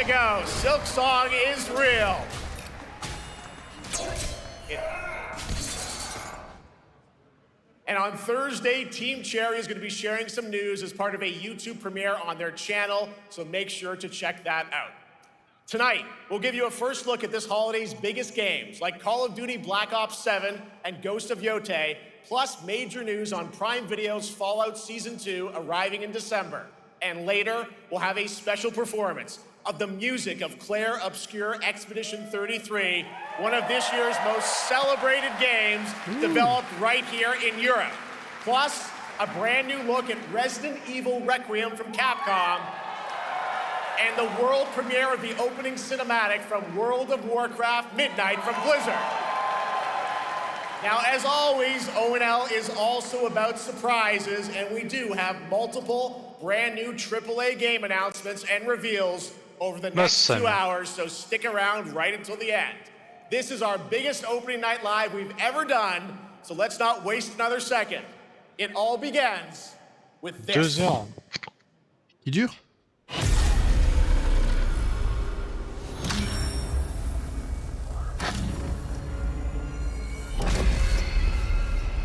go. Silk Song is real. And on Thursday, Team Cherry is going to be sharing some news as part of a YouTube premiere on their channel, so make sure to check that out. Tonight, we'll give you a first look at this holiday's biggest games, like Call of Duty Black Ops 7 and Ghost of Yotei, plus major news on Prime Video's Fallout Season 2 arriving in December. And later, we'll have a special performance of the music of Claire Obscure Expedition 33, one of this year's most celebrated games developed right here in Europe. Plus, a brand new look at Resident Evil Requiem from Capcom, and the world premiere of the opening cinematic from World of Warcraft Midnight from Blizzard. Now, as always, ONL is also about surprises, and we do have multiple brand new AAA game announcements and reveals over the next 2 hours, so stick around right until the end. This is our biggest opening night live we've ever done, so let's not waste another second. It all begins with this. 2 heures. Qui dure?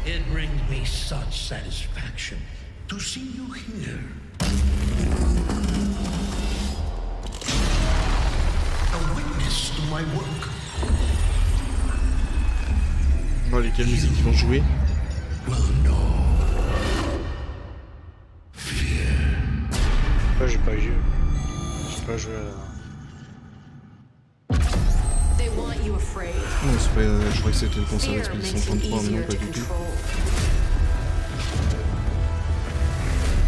It brings me such satisfaction to see you here. A witness to my work. Oh, lesquelles musiques ils vont jouer? Will know. Fear. Ouais, j'ai pas joué à... They want you afraid. Non, c'est pas, je croyais que c'était une console Expedition 33, mais non, pas du tout.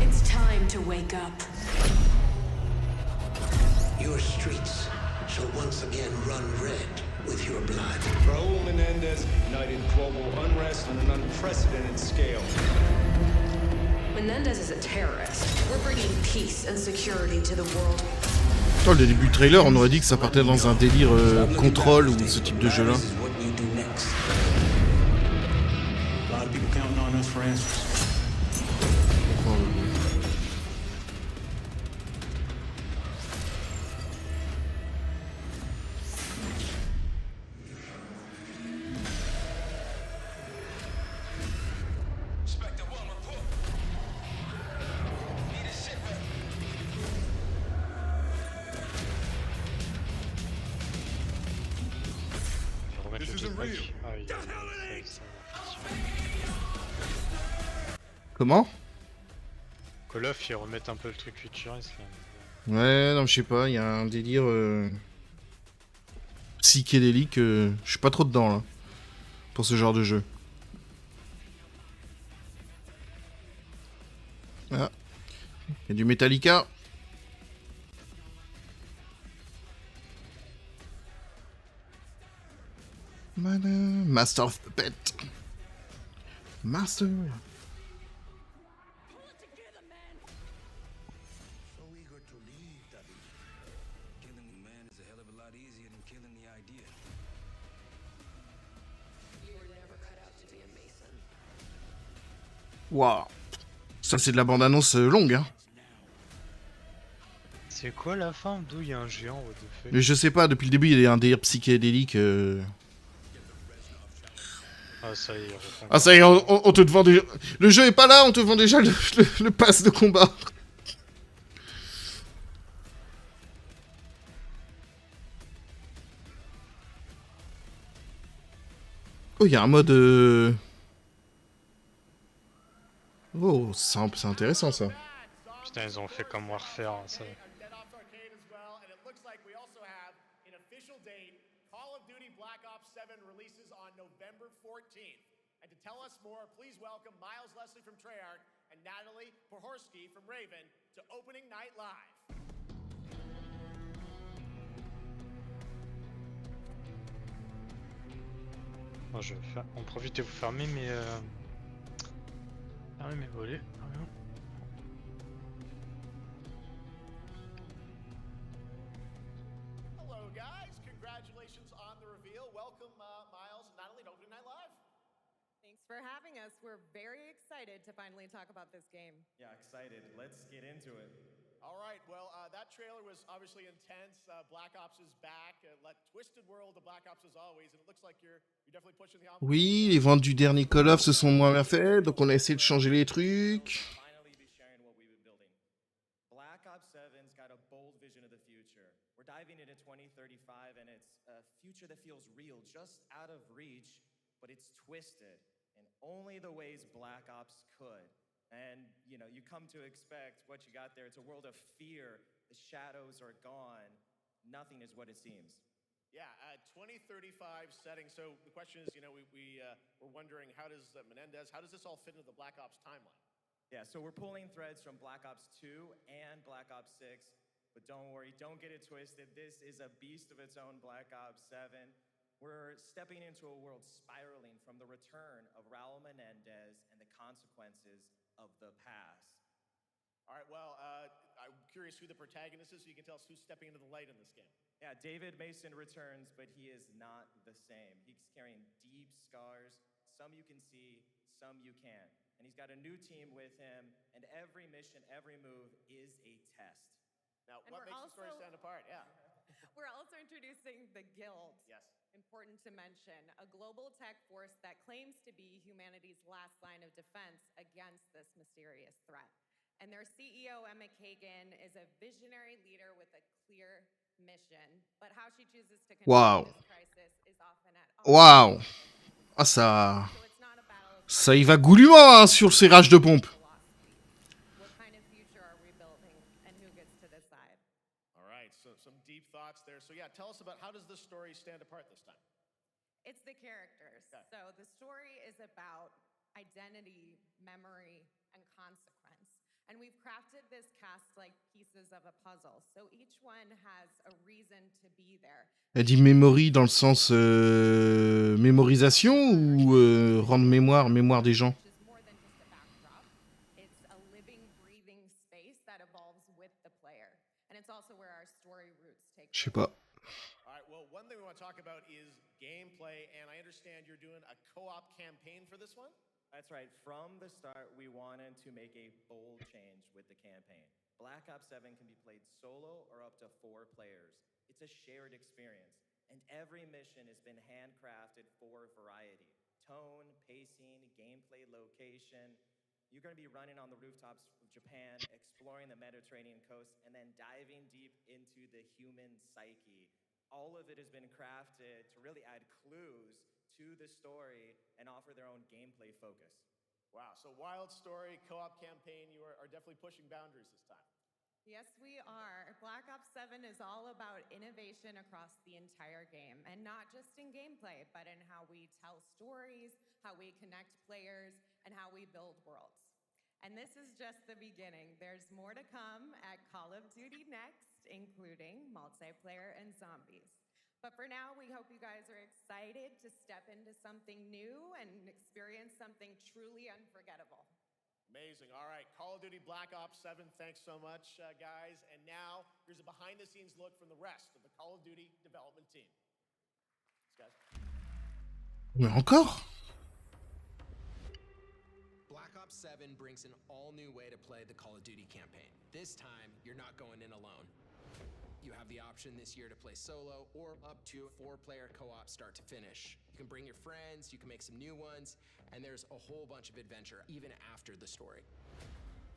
It's time to wake up. Your streets shall once again run red with your blood. Raul Menendez ignited global unrest on an unprecedented scale. Menendez is a terrorist. We're bringing peace and security to the world. Oh, le début du trailer, on aurait dit que ça partait dans un délire contrôle ou ce type de jeu-là. Comment? Call of, ils remettent un peu le truc futuriste là. Ouais, non, je sais pas, il y a un délire psychédélique, je suis pas trop dedans là, pour ce genre de jeu. Ah, il y a du Metallica. Master of Puppet. Master. Waouh. Ça c'est de la bande-annonce longue, hein. C'est quoi la fin? D'où il y a un géant, what the fuck? Mais je sais pas, depuis le début il y a un délire psychédélique. Ah ça y est, ah ça y est, on te vend déjà... Le jeu est pas là, on te vend déjà le pass de combat. Oh, il y a un mode... Oh, c'est intéressant ça. Putain, ils ont fait comme Warfare, ça. Bon, je vais faire... en profiter vous fermer mes... Ah oui, mais volets. Ah, oui. Hello guys, congratulations on the reveal. Welcome Miles and Natalie to Opening Night Live. Thanks for having us. We're very excited to finally talk about this game. Yeah, excited. Let's get into it. All right, well, that trailer was obviously intense. Black Ops is back. Twisted world of Black Ops as always, and it looks like you're definitely pushing the envelope. Oui, les ventes du dernier Call of se sont moins bien faites, donc on a essayé de changer les trucs. Finally be sharing what we've been building. Black Ops 7's got a bold vision of the future. We're diving into 2035, and it's a future that feels real, just out of reach, but it's twisted in only the ways Black Ops could. And, you know, you come to expect what you got there. It's a world of fear. The shadows are gone. Nothing is what it seems. Yeah, 2035 setting. So the question is, you know, we're wondering, how does Menendez, how does this all fit into the Black Ops timeline? Yeah, so we're pulling threads from Black Ops 2 and Black Ops 6. But don't worry, don't get it twisted. This is a beast of its own, Black Ops 7. We're stepping into a world spiraling from the return of Raul Menendez and the consequences of the past. All right, well, I'm curious who the protagonist is, so you can tell us who's stepping into the light in this game. Yeah, David Mason returns, but he is not the same. He's carrying deep scars. Some you can see, some you can't. And he's got a new team with him, and every mission, every move is a test. Now, And what we're makes the story also- stand apart? Yeah. We're also introducing the Guild. Yes. Important to mention, a global tech force that claims to be humanity's last line of defense against this mysterious threat. And their CEO, Emma Kagan, is a visionary leader with a clear mission. But how she chooses to Wow. conduct this crisis is often at Waouh. Ah, ça... So it's not a battle of Ça y va goulûment, hein, sur ces rages de pompe. philosophy. What kind of future are we building, and who gets to decide? All right, so some deep thoughts there. So yeah, tell us about, how does this story stand apart this time? It's the characters. Okay. So the story is about identity, memory, and consequence. And we've crafted this cast like pieces of a puzzle. So each one has a reason to be there. Elle dit memory dans le sens mémorisation ou rendre mémoire des gens. Which is more than just a backdrop. It's a living, breathing space that evolves with the player. And it's also where our story roots take Je sais place. pas. All right, well, one thing we want to talk about is gameplay, and I understand you're doing a co-op campaign for this one? That's right. From the start, we wanted to make a bold change with the campaign. Black Ops 7 can be played solo or up to 4 players. It's a shared experience, and every mission has been handcrafted for variety. Tone, pacing, gameplay, location. You're going to be running on the rooftops of Japan, exploring the Mediterranean coast, and then diving deep into the human psyche. All of it has been crafted to really add clues to the story and offer their own gameplay focus. Wow, so wild story, co-op campaign, you are definitely pushing boundaries this time. Yes, we are. Black Ops 7 is all about innovation across the entire game, and not just in gameplay, but in how we tell stories, how we connect players, and how we build worlds. And this is just the beginning. There's more to come at Call of Duty next, including multiplayer and zombies. But for now, we hope you guys are excited to step into something new and experience something truly unforgettable. Amazing. All right, Call of Duty Black Ops 7, thanks so much, guys. And now, here's a behind-the-scenes look from the rest of the Call of Duty development team. Thanks, guys. Mais encore? Black Ops 7 brings an all-new way to play the Call of Duty campaign. This time, you're not going in alone. You have the option this year to play solo or up to 4-player co-op start to finish. You can bring your friends, you can make some new ones, and there's a whole bunch of adventure even after the story.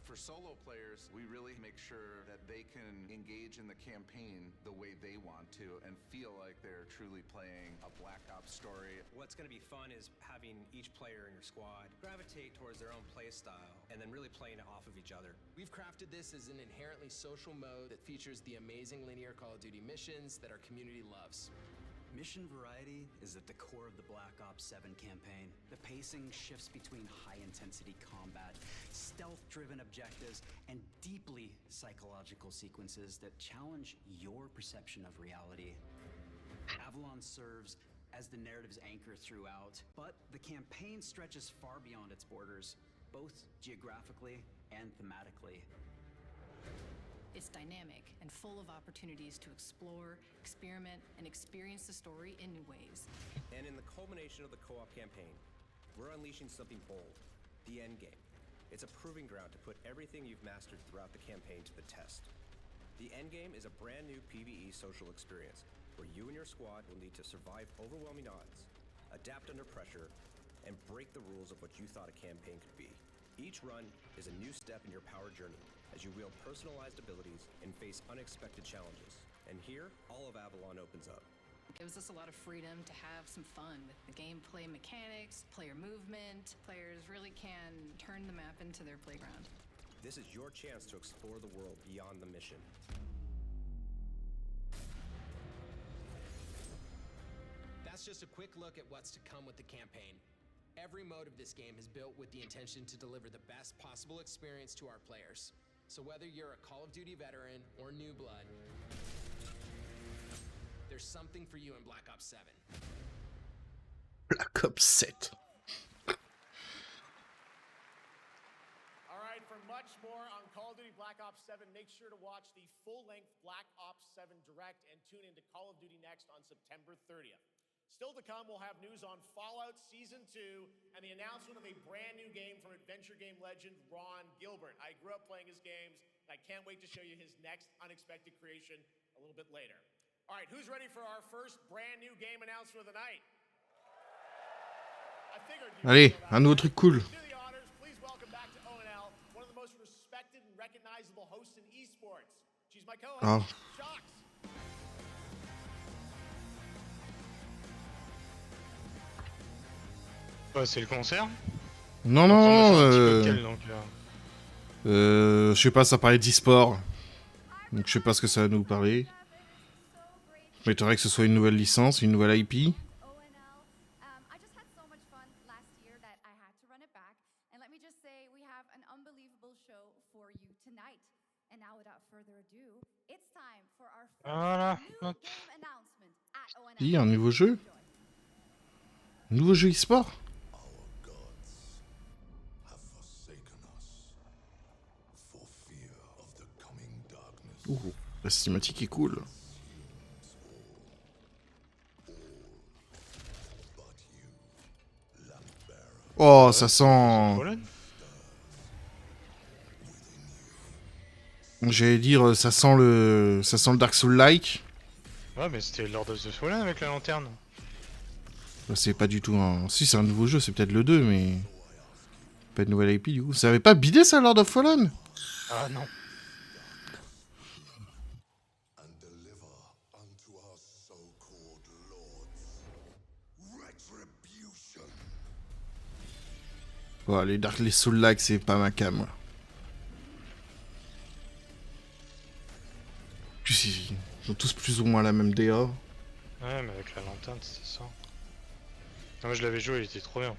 For solo players, we really make sure that they can engage in the campaign the way they want to and feel like they're truly playing a Black Ops story. What's going to be fun is having each player in your squad gravitate towards their own play style and then really playing it off of each other. We've crafted this as an inherently social mode that features the amazing linear Call of Duty missions that our community loves. Mission variety is at the core of the Black Ops 7 campaign. The pacing shifts between high-intensity combat, stealth-driven objectives, and deeply psychological sequences that challenge your perception of reality. Avalon serves as the narrative's anchor throughout, but the campaign stretches far beyond its borders, both geographically and thematically. It's dynamic and full of opportunities to explore, experiment, and experience the story in new ways. And in the culmination of the co-op campaign, we're unleashing something bold, the end game. It's a proving ground to put everything you've mastered throughout the campaign to the test. The endgame is a brand new PvE social experience, where you and your squad will need to survive overwhelming odds, adapt under pressure, and break the rules of what you thought a campaign could be. Each run is a new step in your power journey, as you wield personalized abilities and face unexpected challenges. And here, all of Avalon opens up. It gives us a lot of freedom to have some fun with the gameplay mechanics, player movement. Players really can turn the map into their playground. This is your chance to explore the world beyond the mission. That's just a quick look at what's to come with the campaign. Every mode of this game is built with the intention to deliver the best possible experience to our players. So whether you're a Call of Duty veteran or new blood, there's something for you in Black Ops 7. Black Ops 7. All right, for much more on Call of Duty Black Ops 7, make sure to watch the full-length Black Ops 7 Direct and tune into Call of Duty Next on September 30th. Still to come, we'll have news on Fallout Season 2 and the announcement of a brand new game from adventure game legend Ron Gilbert. I grew up playing his games, and I can't wait to show you his next unexpected creation a little bit later. All right, who's ready for our first brand new game announcement of the night? I figured you Allez, would know un that. nouveau truc cool. Do the honors, please welcome back to ONL, one of the most respected and recognizable hosts in esports. She's my co-host, Shox. Ouais, c'est le concert. Non, non, je sais pas, ça parlait d'e-sport. Donc je sais pas ce que ça va nous parler. Je m'étonnerais que ce soit une nouvelle licence, une nouvelle IP. Voilà. Il y a un nouveau jeu. Un nouveau jeu e-sport. Ouh, la cinématique est cool. Oh, ça sent... J'allais dire, ça sent le Dark Soul-like. Ouais, mais c'était Lord of the Fallen avec la lanterne. C'est pas du tout un... Si, c'est un nouveau jeu, c'est peut-être le 2, mais... Pas de nouvelle IP, du coup. Ça avait pas bidé, ça, Lord of Fallen? Ah non. Oh, les Soul-like, c'est pas ma cam, moi. Plus, ils ont tous plus ou moins la même DA. Ouais, mais avec la lanterne, c'était ça. Non, moi je l'avais joué, il était trop bien.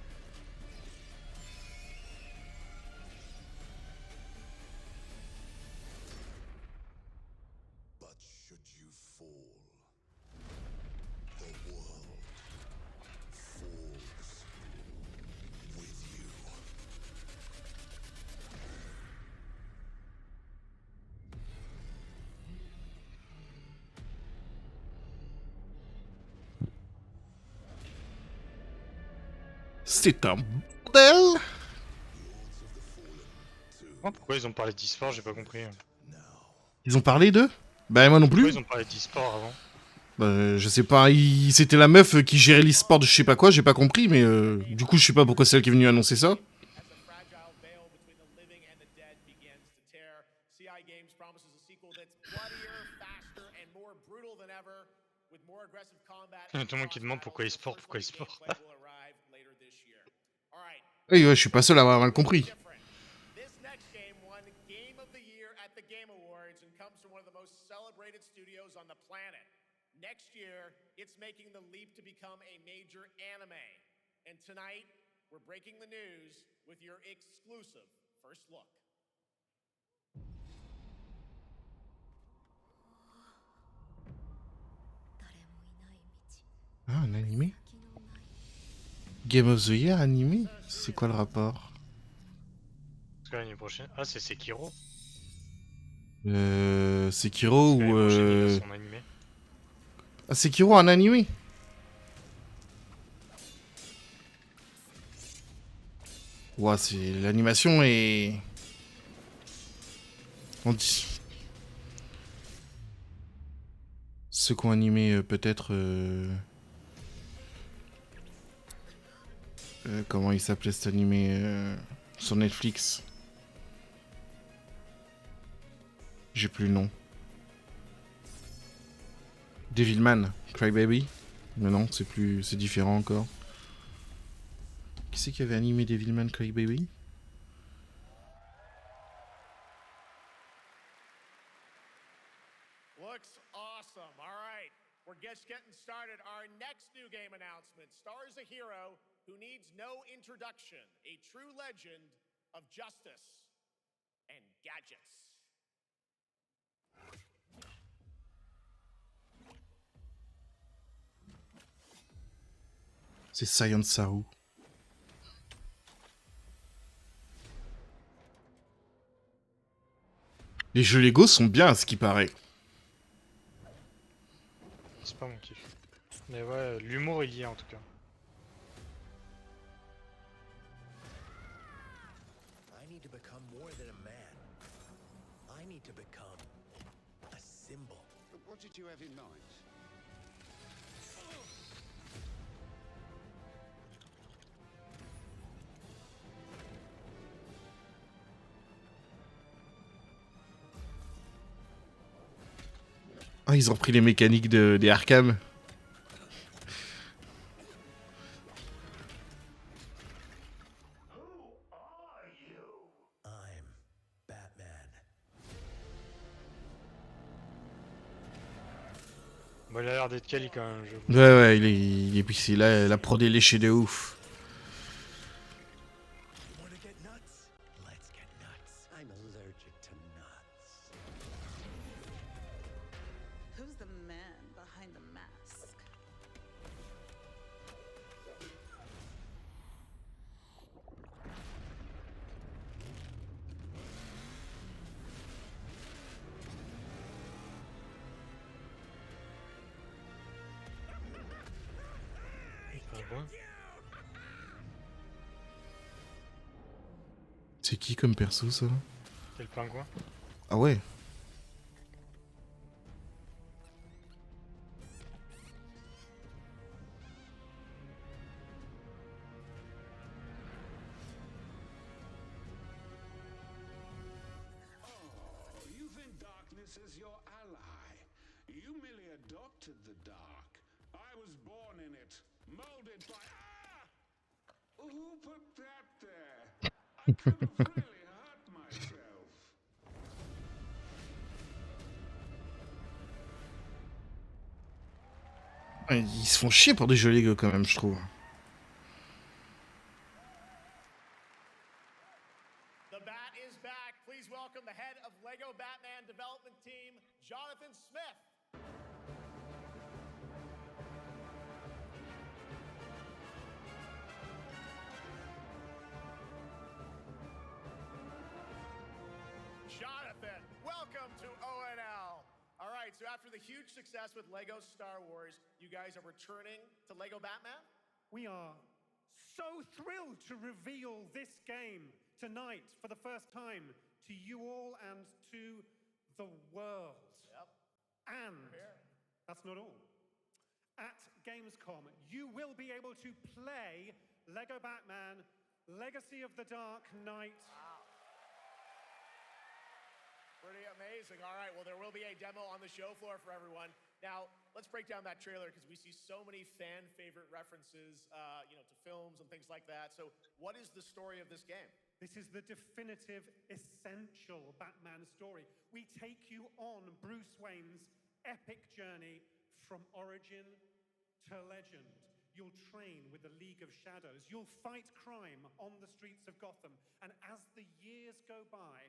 C'est un bordel. Oh, pourquoi ils ont parlé d'e-sport, j'ai pas compris. Ils ont parlé de... Bah moi non plus. Pourquoi ils ont parlé d'e-sport avant? Bah je sais pas, c'était la meuf qui gérait l'e-sport de je sais pas quoi, j'ai pas compris, mais du coup je sais pas pourquoi c'est elle qui est venue annoncer ça. Il y a tout le monde qui demande pourquoi e-sport, pourquoi e-sport. Oui, ouais, je suis pas seul à avoir mal compris. This next game won Game of the Year at the Game Awards and comes from one of the most celebrated studios on the planet. Next year, it's making the leap to become a major anime. And tonight, we're breaking the news with your exclusive first look. Ah, un animé? Game of the Year animé? C'est quoi le rapport? Parce que l'année prochaine... Ah, c'est Sekiro. Sekiro ou... Son animé. Ah, Sekiro en animé? Ouah, c'est... L'animation est... On dit... Ceux qui ont animé peut-être... comment il s'appelait cet animé sur Netflix? J'ai plus le nom. Devilman, Crybaby. Mais non, c'est plus... c'est différent encore. Qui c'est qui avait animé Devilman Crybaby? Looks awesome. All right, we're just getting started. Our next new game announcement stars a hero who needs no introduction, a true legend of justice and gadgets. C'est Science Saru. Les jeux Lego sont bien à ce qui paraît. C'est pas mon kiff. Mais ouais, l'humour il y est en tout cas. I need to become more than a man. I need to become a symbol. What did you have in mind? Ah, ils ont repris les mécaniques des Arkham. Bon, il a l'air d'être quali quand même. Ouais, il est puis c'est là, la prod est léchée de ouf. I'm allergic to nuts. Who's the man behind the mask? C'est qui comme perso ça? C'est le pingouin. Ah ouais. Oh, you think darkness is your ally. You merely adopted the dark. I was born in it, molded by... Ah! Who put that there? I could have really hurt myself. Ils se font chier pour des jeux Lego quand même, je trouve. The Bat is back. Please welcome the head of Lego Batman development team, Jonathan Smith. Jonathan, welcome to ONL. All right, so after the huge success with Lego Star Wars, you guys are returning to Lego Batman? We are so thrilled to reveal this game tonight for the first time to you all and to the world. Yep. And that's not all. At Gamescom, you will be able to play Lego Batman Legacy of the Dark Knight. Wow. Pretty amazing. All right, well, there will be a demo on the show floor for everyone. Now, let's break down that trailer because we see so many fan favorite references, to films and things like that. So, what is the story of this game? This is the definitive, essential Batman story. We take you on Bruce Wayne's epic journey from origin to legend. You'll train with the League of Shadows. You'll fight crime on the streets of Gotham. And as the years go by,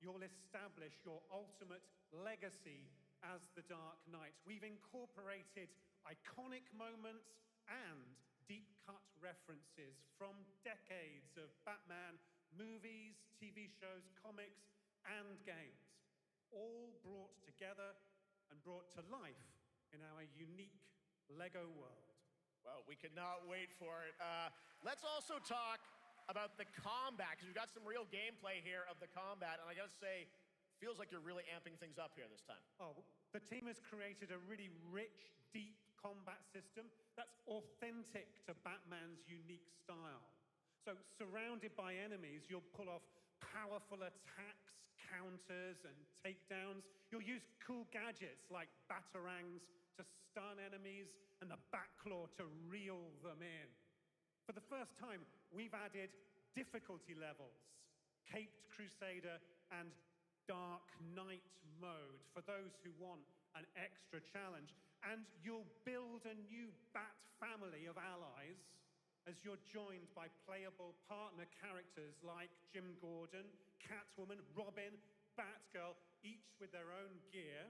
you'll establish your ultimate legacy as the Dark Knight. We've incorporated iconic moments and deep-cut references from decades of Batman movies, TV shows, comics, and games, all brought together and brought to life in our unique Lego world. Well, we cannot wait for it. Let's also talk about the combat, because we've got some real gameplay here of the combat, and I gotta say, feels like you're really amping things up here this time. Oh, the team has created a really rich, deep combat system that's authentic to Batman's unique style. So, surrounded by enemies, you'll pull off powerful attacks, counters, and takedowns. You'll use cool gadgets like batarangs to stun enemies and the Batclaw to reel them in. For the first time, we've added difficulty levels, Caped Crusader and Dark Knight mode for those who want an extra challenge. And you'll build a new Bat family of allies as you're joined by playable partner characters like Jim Gordon, Catwoman, Robin, Batgirl, each with their own gear,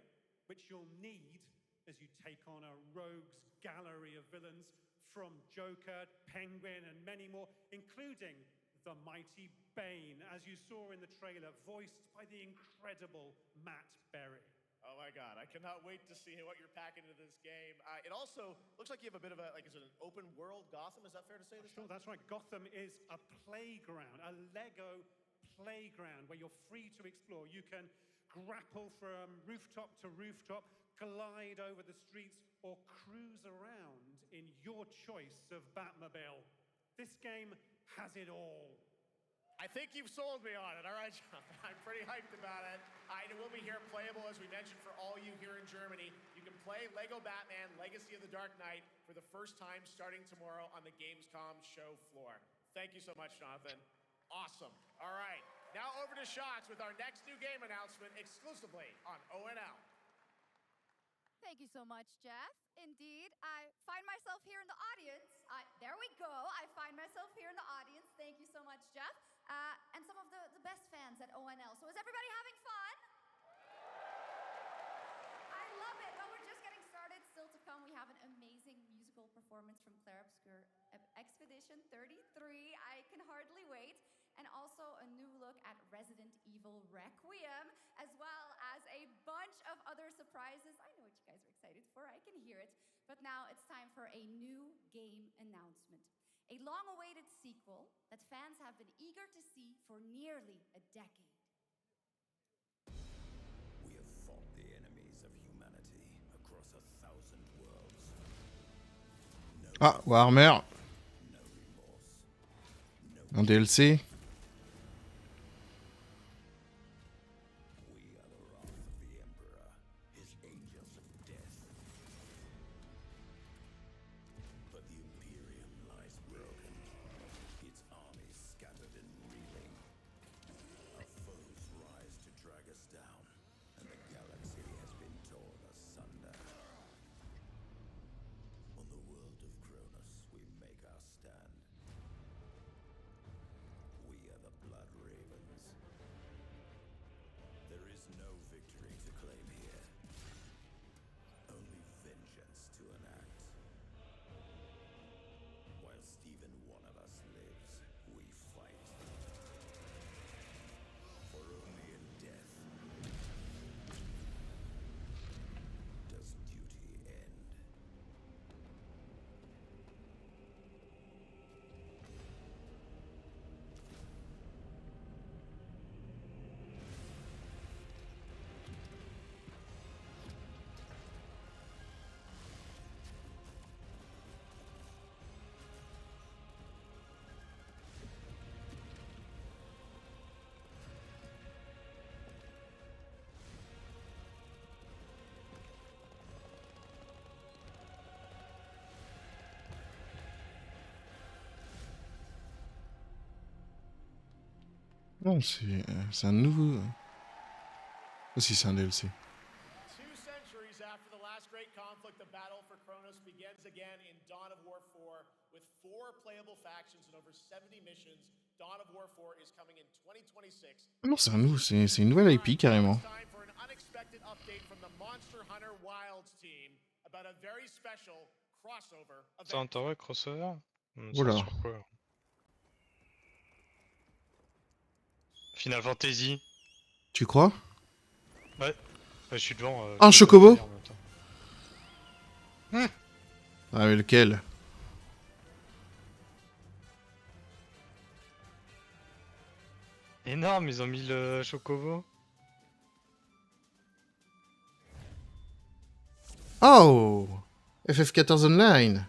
which you'll need as you take on a rogues gallery of villains from Joker, Penguin, and many more, including the mighty Bane, as you saw in the trailer, voiced by the incredible Matt Berry. Oh my God, I cannot wait to see what you're packing into this game. It also looks like you have a bit of a, like, is it an open world Gotham? Is that fair to say this Sure, time? that's right. Gotham is a playground, a Lego playground where you're free to explore. You can grapple from rooftop to rooftop, glide over the streets, or cruise around in your choice of Batmobile. This game has it all. I think you've sold me on it. All right, John. I'm pretty hyped about it. It will be here playable, as we mentioned, for all you here in Germany. You can play Lego Batman Legacy of the Dark Knight for the first time starting tomorrow on the Gamescom show floor. Thank you so much, Jonathan. Awesome. All right, now over to Shots with our next new game announcement exclusively on ONL. Thank you so much, Jeff. Indeed, I find myself here in the audience. There we go. I find myself here in the audience. Thank you so much, Jeff. And some of the best fans at ONL. So is everybody having fun? I love it. Well, we're just getting started. Still to come, we have an amazing musical performance from Claire Obscure Expedition 33. I can hardly wait. And also a new look at Resident Evil Requiem, as well as a bunch of other surprises. I know what you guys are excited for, I can hear it. But now it's time for a new game announcement. A long-awaited sequel that fans have been eager to see for nearly a decade. We have fought the enemies of humanity across 1,000 worlds. Ah, Warhammer. Un DLC. Non, c'est un nouveau... Ah si, c'est un DLC. 2 centuries after the last great conflict, the battle for Kronos begins again in Dawn of War 4 with 4 playable factions and over 70 missions. Dawn of War 4 is coming in 2026. Ah non, c'est un nouveau, c'est une nouvelle IP carrément. Time for an unexpected update from the Monster Hunter Wilds team about a very special crossover event. C'est un vrai crossover? Oula. Sur quoi? Final Fantasy. Tu crois? Ouais. Je suis devant. Un chocobo? Ah mais lequel? Non, mais ils ont mis le chocobo. Oh, FF14 Online.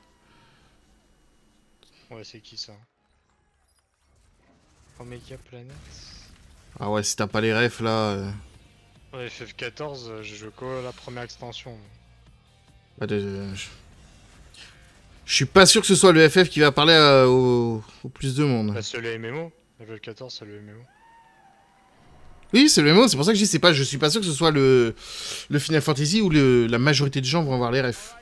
Ouais, c'est qui ça? Omega Planet. Ah ouais, si t'as pas les refs là... Ouais, FF14, je joue que la première extension. Bah, je suis pas sûr que ce soit le FF qui va parler au plus de monde. Bah, c'est le MMO. Level 14, c'est le MMO. Oui, c'est le MMO, c'est pour ça que je dis, c'est pas, je suis pas sûr que ce soit le Final Fantasy où la majorité de gens vont avoir les refs.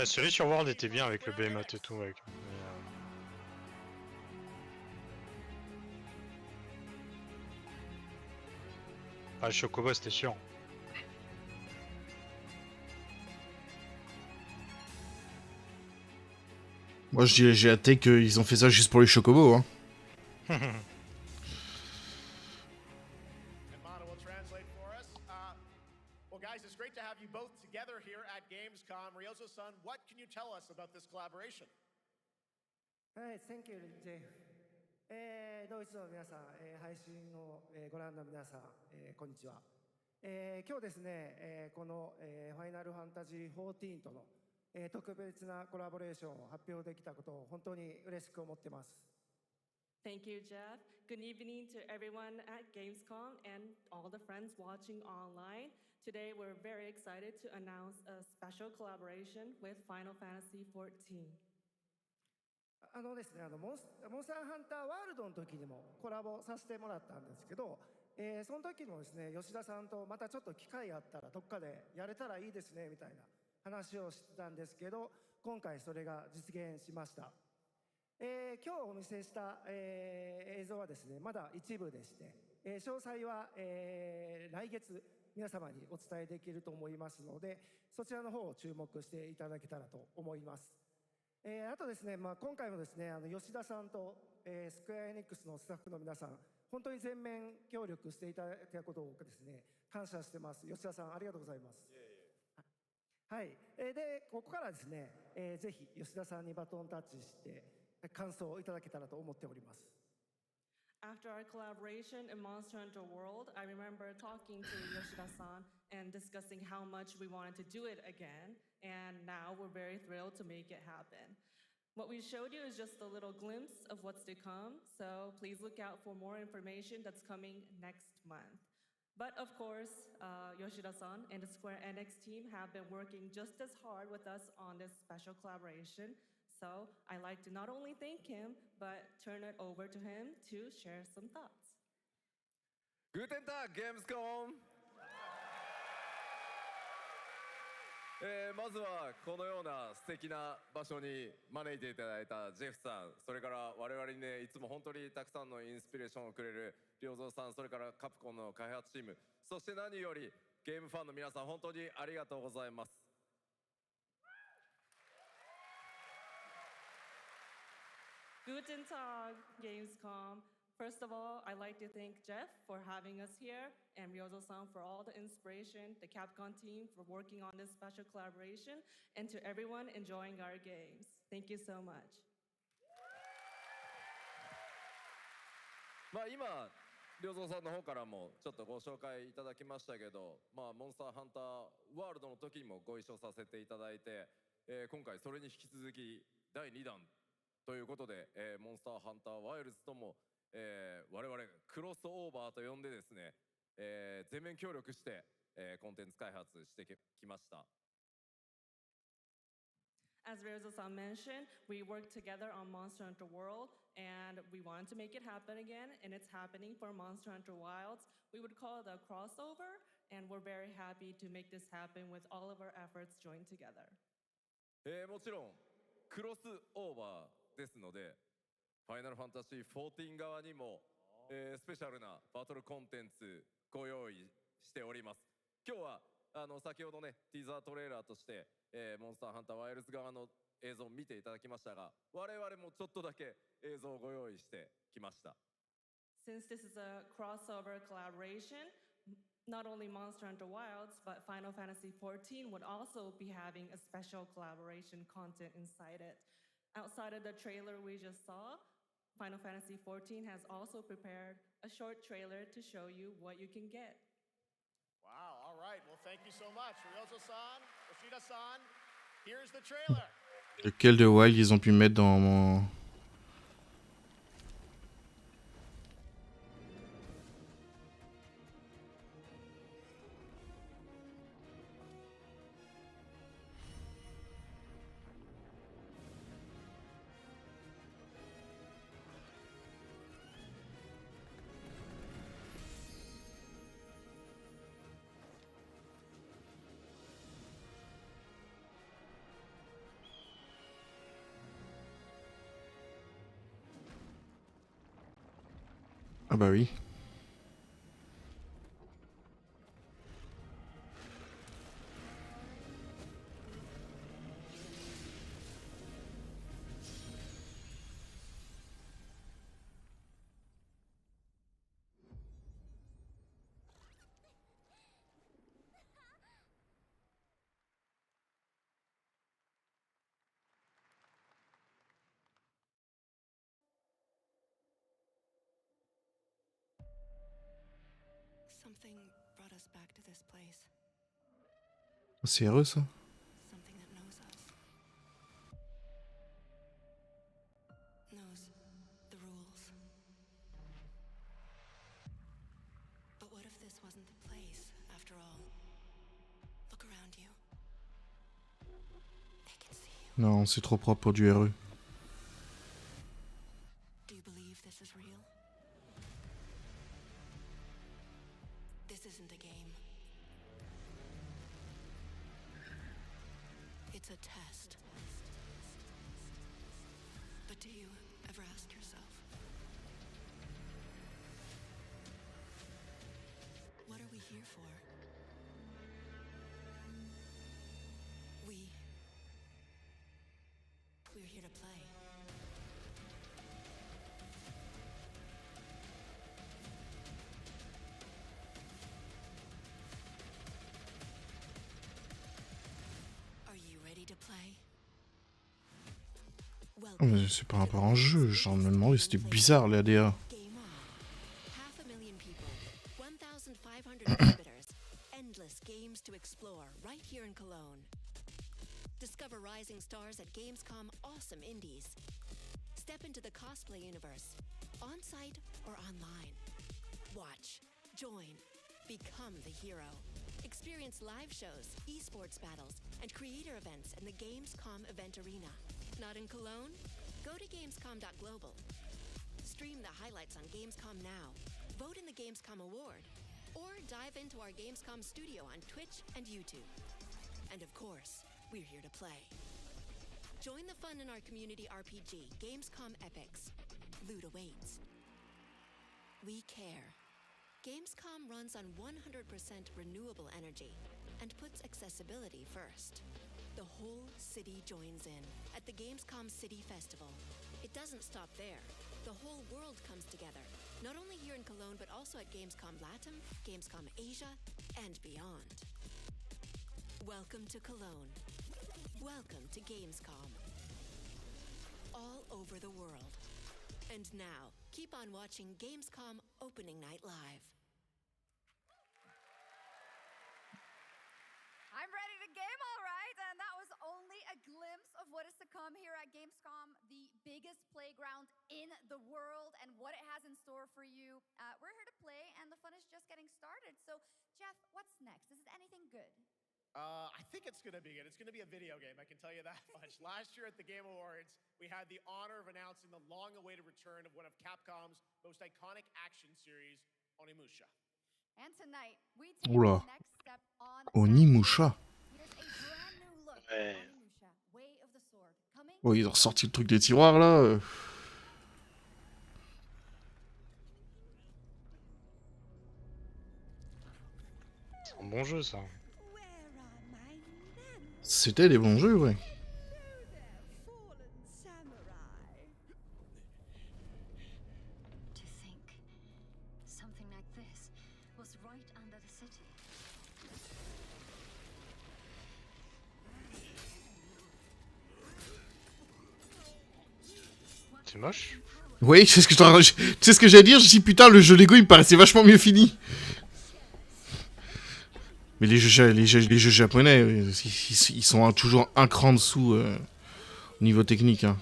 Celui sur World était bien avec le Behemoth et tout. Avec... Ah, le Chocobo, c'était sûr. Moi, j'ai hâte qu'ils ont fait ça juste pour les chocobos, hein. Well, guys, it's great to have you both together here at Gamescom. Ryozo-san, what can you tell us about this collaboration? Hey, thank you, Jay. ドイツの皆さん、配信をご覧の皆さん、こんにちは。今日ですね、この、ファイナルファンタジー14との、特別なコラボレーションを発表できたことを本当に嬉しく思ってます。Thank you, Jeff. Good evening to everyone at Gamescom and all the friends watching online. Today, we're very excited to announce a special collaboration with Final Fantasy XIV. ですね、モンスターハンターワールドの時にもコラボさせてもらったんですけど、その時もですね、吉田さんとまたちょっと機会あったらどっかでやれたらいいですねみたいな話をしてたんですけど、今回それが実現しました。今日お見せした、映像はですね、まだ一部でして、詳細は、来月皆様にお伝えできると思いますので、そちらの方を注目していただけたらと思います。あとですね、今回もですね、吉田さんと、スクエアエニックスのスタッフの皆さん、本当に全面協力していただいたことをですね、感謝してます。吉田さん、ありがとうございます。はい。で、ここからですね、ぜひ吉田さんにバトンタッチして、感想をいただけたらと思っております。After our collaboration in Monster Hunter World, I remember talking to Yoshida-san and discussing how much we wanted to do it again, and now we're very thrilled to make it happen. What we showed you is just a little glimpse of what's to come, so please look out for more information that's coming next month. But of course, Yoshida-san and the Square Enix team have been working just as hard with us on this special collaboration. So I'd like to not only thank him, but turn it over to him to share some thoughts. Guten Tag, Gamescom! まずはこのような素敵な場所に招いていただいたジェフさん、それから我々にね、いつも本当にたくさんのインスピレーションをくれる良三さん、それからカプコンの開発チーム、そして何よりゲームファンの皆さん、本当にありがとうございます。Guten Tag, Gamescom. First of all, I'd like to thank Jeff for having us here and Ryozo-san for all the inspiration, the Capcom team for working on this special collaboration, and to everyone enjoying our games. Thank you so much. 今、良三さんの方からもちょっとご紹介いただきましたけど、モンスターハンターワールドの時にもご一緒させていただいて、今回それに引き続き第2弾ということで、モンスターハンターワイルズとも、我々クロスオーバーと呼んでですね、全面協力して、コンテンツ開発してきました。As Réseaux mentioned, we worked together on Monster Hunter World, and we wanted to make it happen again, and it's happening for Monster Hunter Wilds. We would call it a crossover, and we're very happy to make this happen with all of our efforts joined together. もちろんクロスオーバーですので、ファイナルファンタジー14側にも、スペシャルなバトルコンテンツご用意しております。今日は先ほどねティーザートレーラーとして、モンスターハンターワイルズ側の映像を見ていただきましたが、我々もちょっとだけ映像をご用意してきました。Since this is a crossover collaboration, not only Monster Hunter Wilds, but Final Fantasy XIV would also be having a special collaboration content inside it. Outside of the trailer we just saw, Final Fantasy XIV has also prepared a short trailer to show you what you can get. Wow, all right. Well, thank you so much. Ryozo-san, Yoshida-san, here's the trailer. Lequel de Wild ils ont pu mettre dans mon... Ah bah oui. Something brought us back to this place. C'est heureux ça. Something that knows us. Knows the rules. But what if this wasn't the place, after all? Look around you. They can see you. Non, c'est trop propre pour du RE. Do you believe this is real? This isn't a game. It's a test. But do you ever ask yourself, what are we here for? We're here to play. Are you ready to play? Oh, mais c'est par rapport à un jeu, genre me demandais, c'était bizarre les ADA. Half a million people, 1,500 exhibitors, endless games to explore right here in Cologne. Discover rising stars at Gamescom Awesome Indies. Step into the cosplay universe, on-site or online. Watch, join, become the hero. Experience live shows, esports battles, and creator events in the Gamescom event arena. Not in Cologne? Go to Gamescom.global. Stream the highlights on Gamescom Now. Vote in the Gamescom Award. Or dive into our Gamescom studio on Twitch and YouTube. And of course, we're here to play. Join the fun in our community RPG, Gamescom Epics. Loot awaits. We care. Gamescom runs on 100% renewable energy and puts accessibility first. The whole city joins in at the Gamescom City Festival. It doesn't stop there. The whole world comes together, not only here in Cologne, but also at Gamescom Latam, Gamescom Asia, and beyond. Welcome to Cologne. Welcome to Gamescom. All over the world. And now, keep on watching Gamescom Opening Night Live. I'm ready to game, all right, and that was only a glimpse of what is to come here at Gamescom, the biggest playground in the world, and what it has in store for you. We're here to play, and the fun is just getting started. So, Jeff, what's next? Is it anything good? I think it's going to be good. It's going to be a video game, I can tell you that much. Last year at the Game Awards, we had the honor of announcing the long-awaited return of one of Capcom's most iconic action series, Onimusha. And tonight, we take Oula. the next step on Onimusha. Here's a brand new look at Ouais. Onimusha, Way of the Sword, coming Oh, ils ont ressorti le truc des tiroirs là. C'est un bon jeu ça. C'était des bons jeux, ouais. To think something like this will was right under the city. C'est moche. Oui, c'est ce que tu sais ce que j'allais dire, je dis putain, le jeu Lego il me paraissait vachement mieux fini. Mais les jeux japonais, ils sont toujours un cran dessous au niveau technique. Hein.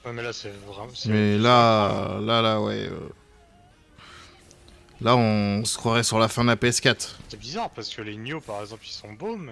Ouais, mais là, c'est vraiment... Mais là, ouais. Là, on se croirait sur la fin de la PS4. C'est bizarre, parce que les Nioh, par exemple, ils sont beaux, mais...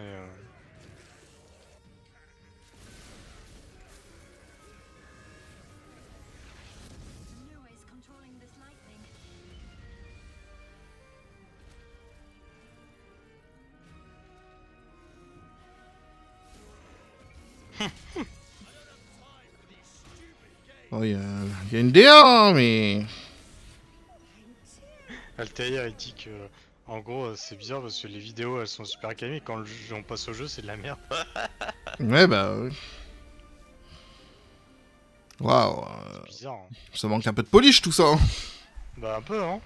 Oh, il y a une DA, hein, mais... Altair, il dit que... En gros, c'est bizarre parce que les vidéos, elles sont super calmes, et quand on passe au jeu, c'est de la merde. Ouais, bah... Ouais. Waouh. C'est bizarre, hein. Ça manque un peu de polish, tout ça. Hein. Bah, un peu, hein.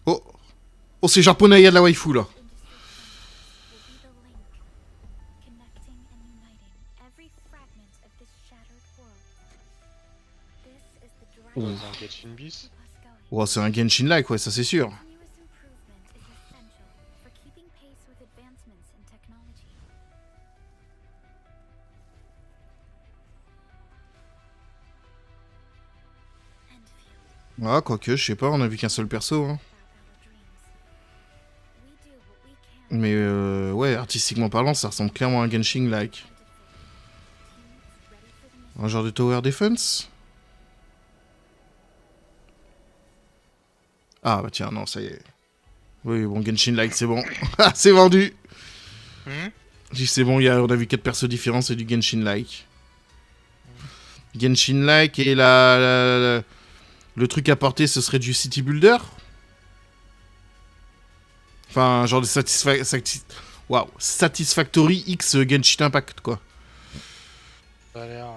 Oh. Oh, c'est japonais, il y a de la waifu, là. C'est un Genshin bis. Oh, c'est un Genshin-like, ouais, ça c'est sûr. Ah, quoique, je sais pas, on a vu qu'un seul perso. Hein. Mais ouais, artistiquement parlant, ça ressemble clairement à un Genshin-like. Un genre de tower defense. Ah bah tiens, non, ça y est. Oui, bon, Genshin-like, c'est bon. Ah, c'est vendu. Je dis c'est bon, on a vu 4 persos différents, c'est du Genshin-like. Genshin-like et le truc à porter, ce serait du City Builder. Enfin, genre de Satisfactory X Genshin Impact, quoi. Ça a l'air...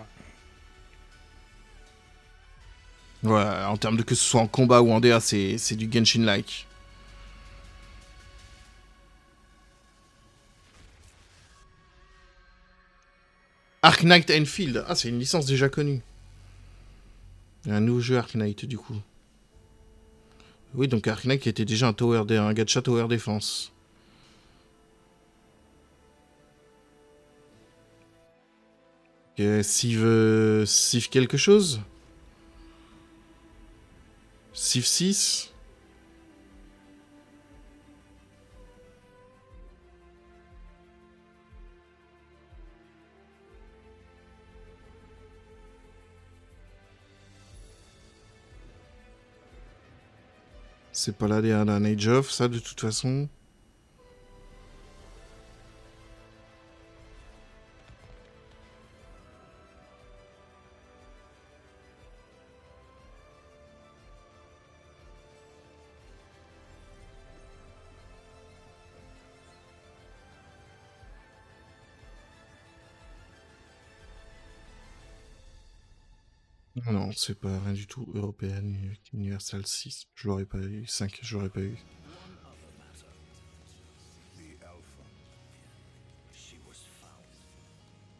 Ouais, en termes de que ce soit en combat ou en DA, c'est du Genshin-like. Ark Knight Enfield. Ah, c'est une licence déjà connue. Un nouveau jeu Ark Knight, du coup. Oui, donc Ark Knight qui était déjà un gacha tower défense. Civ quelque chose? Civ 6? C'est pas la DA d'un Age of, ça, de toute façon. Non, c'est pas rien du tout. European Universal 6. Je l'aurais pas eu. 5, je l'aurais pas eu. The Alpha. She was found.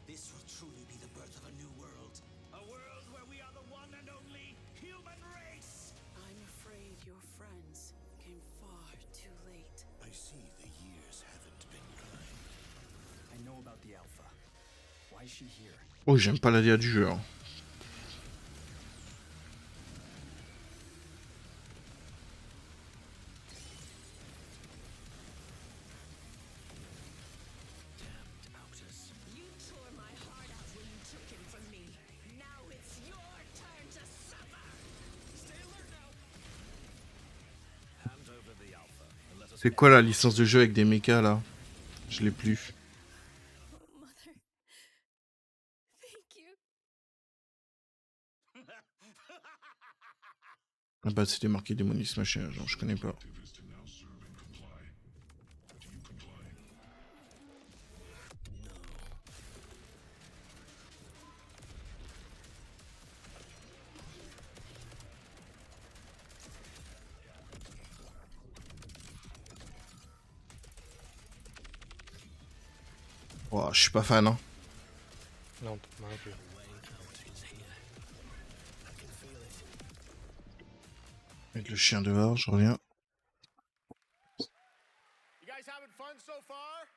This will truly be the birth of a new world. A world where we are the one and only human race. I'm afraid your friends came far too late. I see the years haven't been kind. I know about the Alpha. Why is she here? Oh, j'aime pas la DA du jeu. Hein. C'est quoi la licence de jeu avec des mechas là? Je l'ai plus. Ah bah c'était marqué Démonis machin, genre je connais pas. Oh, je suis pas fan, hein. Non, moi non plus. Mettre le chien dehors, je reviens. You guys having fun so far?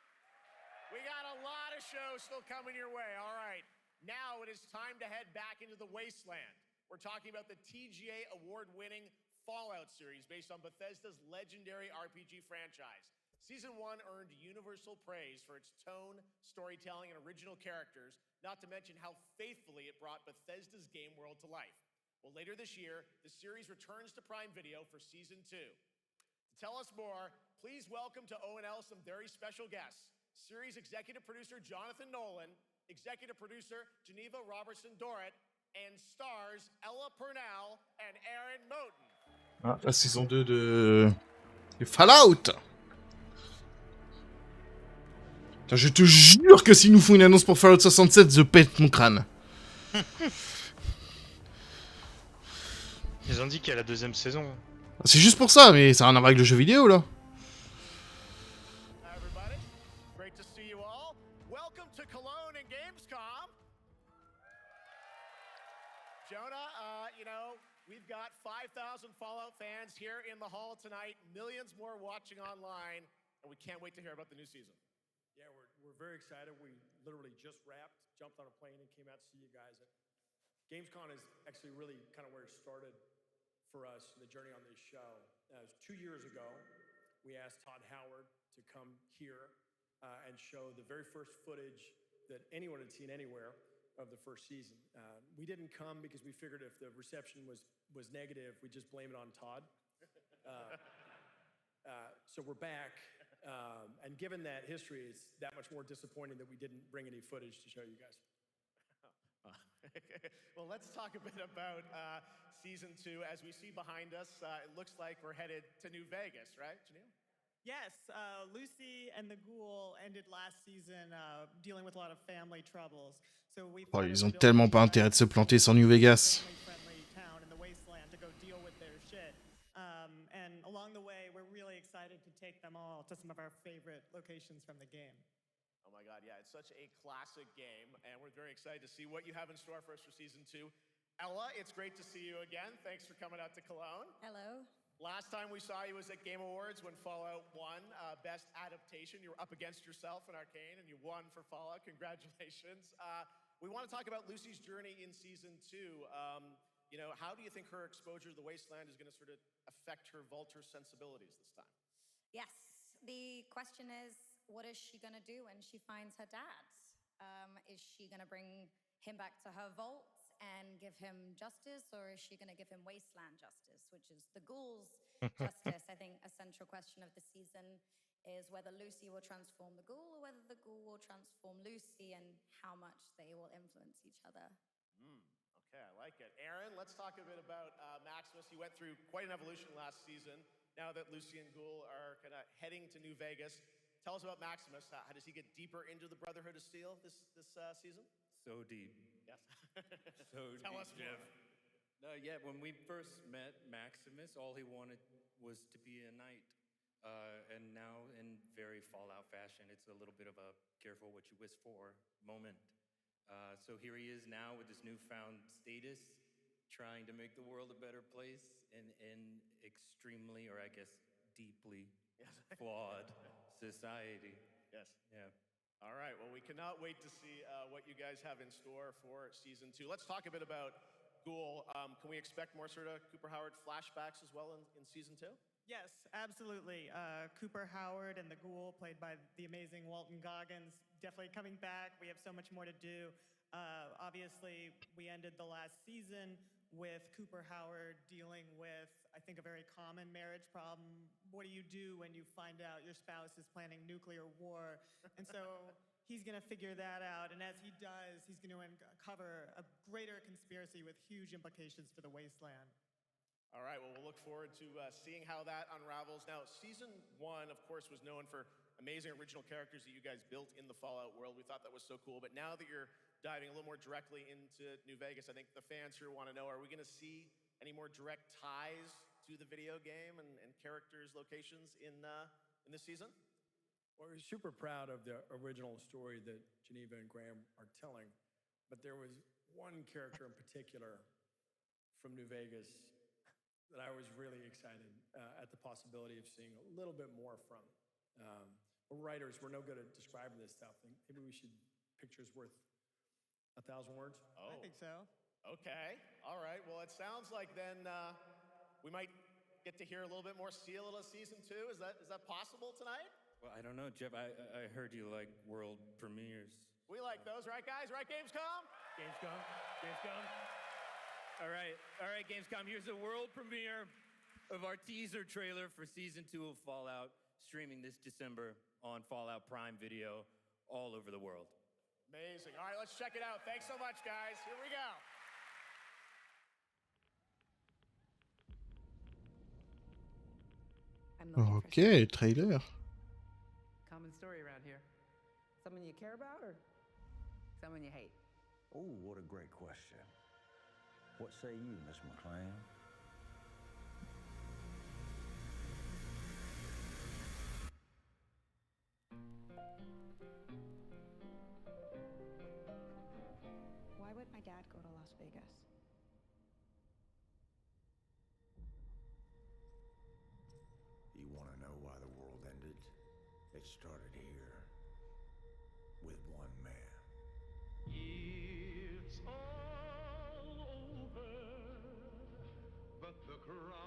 We got a lot of shows still coming your way. All right. Now it is time to head back into the wasteland. We're talking about the TGA award-winning Fallout series based on Bethesda's legendary RPG franchise. Season 1 earned universal praise for its tone, storytelling, and original characters, not to mention how faithfully it brought Bethesda's game world to life. Well, later this year, the series returns to Prime Video for Season 2. To tell us more, please welcome to ONL some very special guests. Series executive producer Jonathan Nolan, executive producer Geneva Robertson-Dorrit, and stars Ella Purnell and Aaron Moten. Ah, la saison 2 de Fallout. Putain, je te jure que s'ils nous font une annonce pour Fallout 67, je pète mon crâne. Ils ont dit qu'il y a la deuxième saison. C'est juste pour ça, mais ça n'a rien à voir avec le jeu vidéo, là. Hi everybody, great to see you all. Welcome to Cologne and Gamescom. Jonah, you know, we've got 5,000 Fallout fans here in the hall tonight, millions more watching online, and we can't wait to hear about the new season. Yeah, we're very excited. We literally just wrapped, jumped on a plane, and came out to see you guys. Gamescom is actually really kind of where it started for us, the journey on this show. It was 2 years ago. We asked Todd Howard to come here and show the very first footage that anyone had seen anywhere of the first season. We didn't come because we figured if the reception was negative, we'd just blame it on Todd. So we're back. And given that history, it's that much more disappointing that we didn't bring any footage to show you guys. Well, let's talk a bit about Season 2. As we see behind us, it looks like we're headed to New Vegas, right, Janelle? Yes, Lucy and the Ghoul ended last season dealing with a lot of family troubles. So we Oh, ils ont tellement pas intérêt de se planter sans New Vegas. family-friendly town in the wasteland to go deal with their shit. And along the way, we're really excited to take them all to some of our favorite locations from the game. Oh my God, yeah, it's such a classic game, and we're very excited to see what you have in store for us for Season 2. Ella, it's great to see you again. Thanks for coming out to Cologne. Hello. Last time we saw you was at Game Awards when Fallout won Best Adaptation. You were up against yourself in Arcane, and you won for Fallout. Congratulations. We want to talk about Lucy's journey in Season 2. You know, how do you think her exposure to the wasteland is going to sort of affect her vulture sensibilities this time? Yes. The question is, what is she going to do when she finds her dad? Is she going to bring him back to her vault and give him justice, or is she going to give him wasteland justice, which is the ghouls' justice? I think a central question of the season is whether Lucy will transform the ghoul or whether the ghoul will transform Lucy, and how much they will influence each other. Okay, I like it. Aaron, let's talk a bit about Maximus. He went through quite an evolution last season. Now that Lucy and Ghoul are kind of heading to New Vegas, tell us about Maximus. How does he get deeper into the Brotherhood of Steel this season? So deep. Yes. So Tell deep, us Jeff. more. Yeah, when we first met Maximus, all he wanted was to be a knight. And now, in very Fallout fashion, it's a little bit of a careful what you wish for moment. So here he is now with his newfound status, trying to make the world a better place in extremely, or I guess deeply, flawed society. Yes. Yeah. All right, well, we cannot wait to see what you guys have in store for Season 2. Let's talk a bit about Ghoul. Can we expect more sort of Cooper Howard flashbacks as well in Season 2? Yes, absolutely. Cooper Howard and the Ghoul, played by the amazing Walton Goggins, definitely coming back. We have so much more to do. Obviously, we ended the last season with Cooper Howard dealing with, I think, a very common marriage problem. What do you do when you find out your spouse is planning nuclear war? And so he's going to figure that out. And as he does, he's going to uncover a greater conspiracy with huge implications for the wasteland. All right, well, we'll look forward to seeing how that unravels. Now, Season 1, of course, was known for amazing original characters that you guys built in the Fallout world. We thought that was so cool. But now that you're diving a little more directly into New Vegas, I think the fans here want to know, are we going to see any more direct ties to the video game and characters, locations in this season? Well, we're super proud of the original story that Geneva and Graham are telling, but there was one character in particular from New Vegas that I was really excited at the possibility of seeing a little bit more from. We're writers, we're no good at describing this stuff. Maybe we should, pictures worth 1,000 words? Oh. I think so. Okay. All right. Well, it sounds like then we might get to hear a little bit more Seal of Season 2. Is that possible tonight? Well, I don't know, Jeff. I heard you like world premieres. We like those, right, guys? Right, Gamescom? Gamescom. All right, Gamescom. Here's a world premiere of our teaser trailer for Season 2 of Fallout, streaming this December on Fallout Prime Video all over the world. Amazing. All right, let's check it out. Thanks so much, guys. Here we go. Ok, trailer. Common story around here. Someone you care about or someone you hate? Oh, what a great question. What say you, Miss McClam? Why would my dad go to Las Vegas? You want to know why the world ended? It started here with one man. It's all over, but the cry.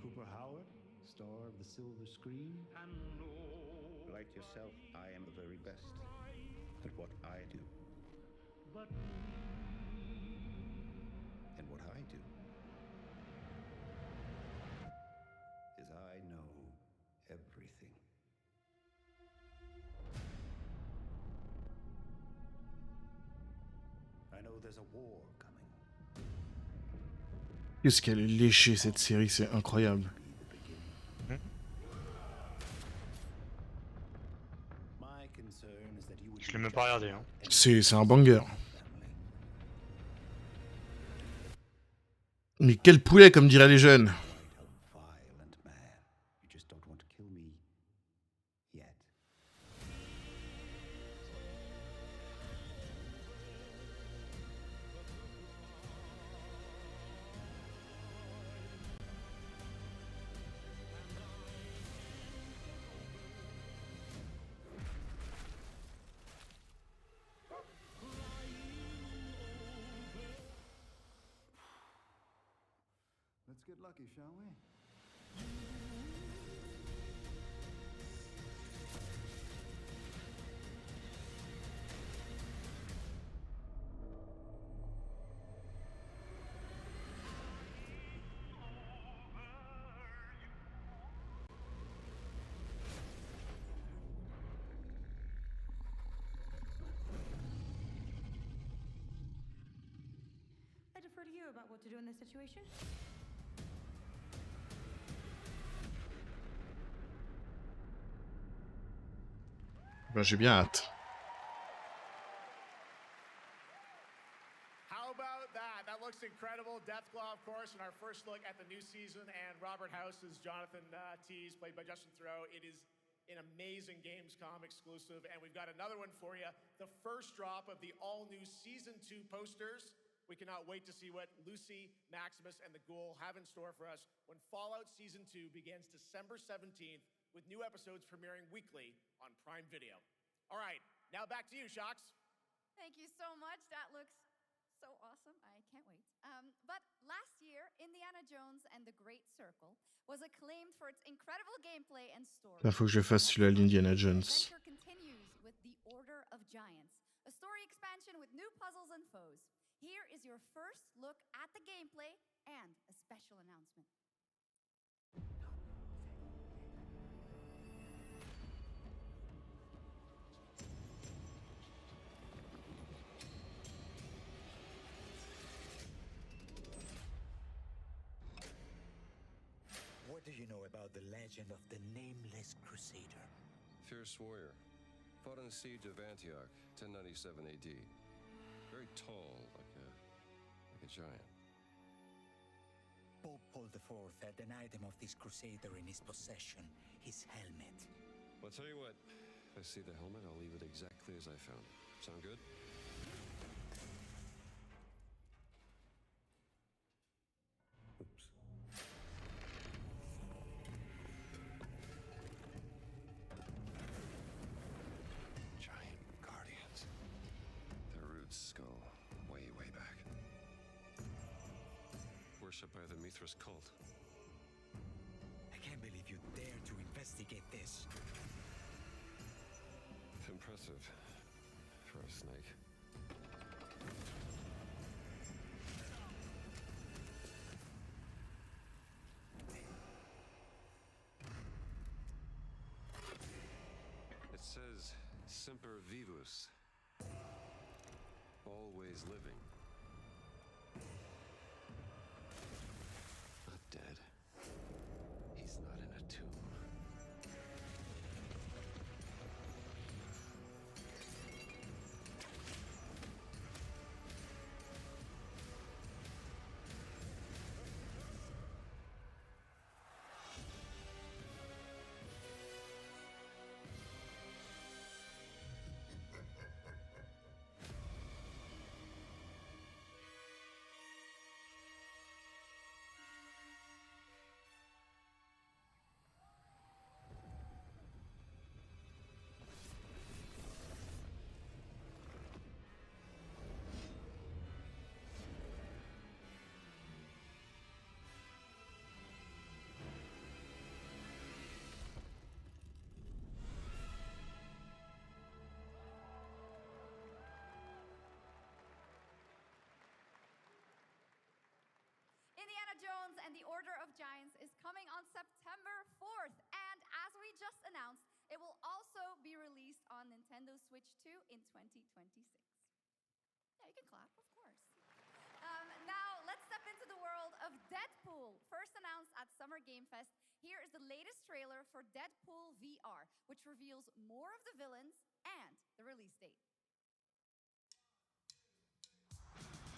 Cooper Howard, star of the silver screen. And no. Like yourself, I am the very best at what I do. But And what I do is I know everything. I know there's a war coming. Qu'est-ce qu'elle est léchée cette série, c'est incroyable. My concern is that you would Je l'ai même pas regardé. Hein. C'est un banger. Mais quel poulet, comme diraient les jeunes. violent man. You just don't want to kill me yet. Let's get lucky, shall we? I defer to you about what to do in this situation. Ben, j'ai bien hâte. How about that? That looks incredible. Deathclaw, of course, in our first look at the new season, and Robert House is Jonathan Tease, played by Justin Theroux. It is an amazing Gamescom exclusive, and we've got another one for you. The first drop of the all-new Season 2 posters. We cannot wait to see what Lucy, Maximus, and the Ghoul have in store for us when Fallout Season 2 begins December 17th, with new episodes premiering weekly on Prime Video. All right, now back to you, Shox. Thank you so much. That looks so awesome. I can't wait. But last year, Indiana Jones and the Great Circle was acclaimed for its incredible gameplay and story. Il faut que je fasse celui-là l'Indiana Jones. The adventure continues with The Order of Giants, a story expansion with new puzzles and foes. Here is your first look at the gameplay and a special announcement. What do you know about the legend of the Nameless Crusader? Fierce warrior. Fought in the siege of Antioch, 1097 AD. Very tall, like a giant. Both Hold the fourth had an item of this crusader in his possession, his helmet. I'll tell you what. If I see the helmet, I'll leave it exactly as I found it. Sound good? Oops. Giant guardians. Their roots go way, way back. Worshipped by the Mithras cult. I can't believe you dare to investigate this. Impressive for a snake. It says Semper Vivus. Always living. Not dead. He's not in a tomb. Indiana Jones and the Order of Giants is coming on September 4th, and as we just announced, it will also be released on Nintendo Switch 2 in 2026. Yeah, you can clap, of course. Now, let's step into the world of Deadpool. First announced at Summer Game Fest, here is the latest trailer for Deadpool VR, which reveals more of the villains and the release date.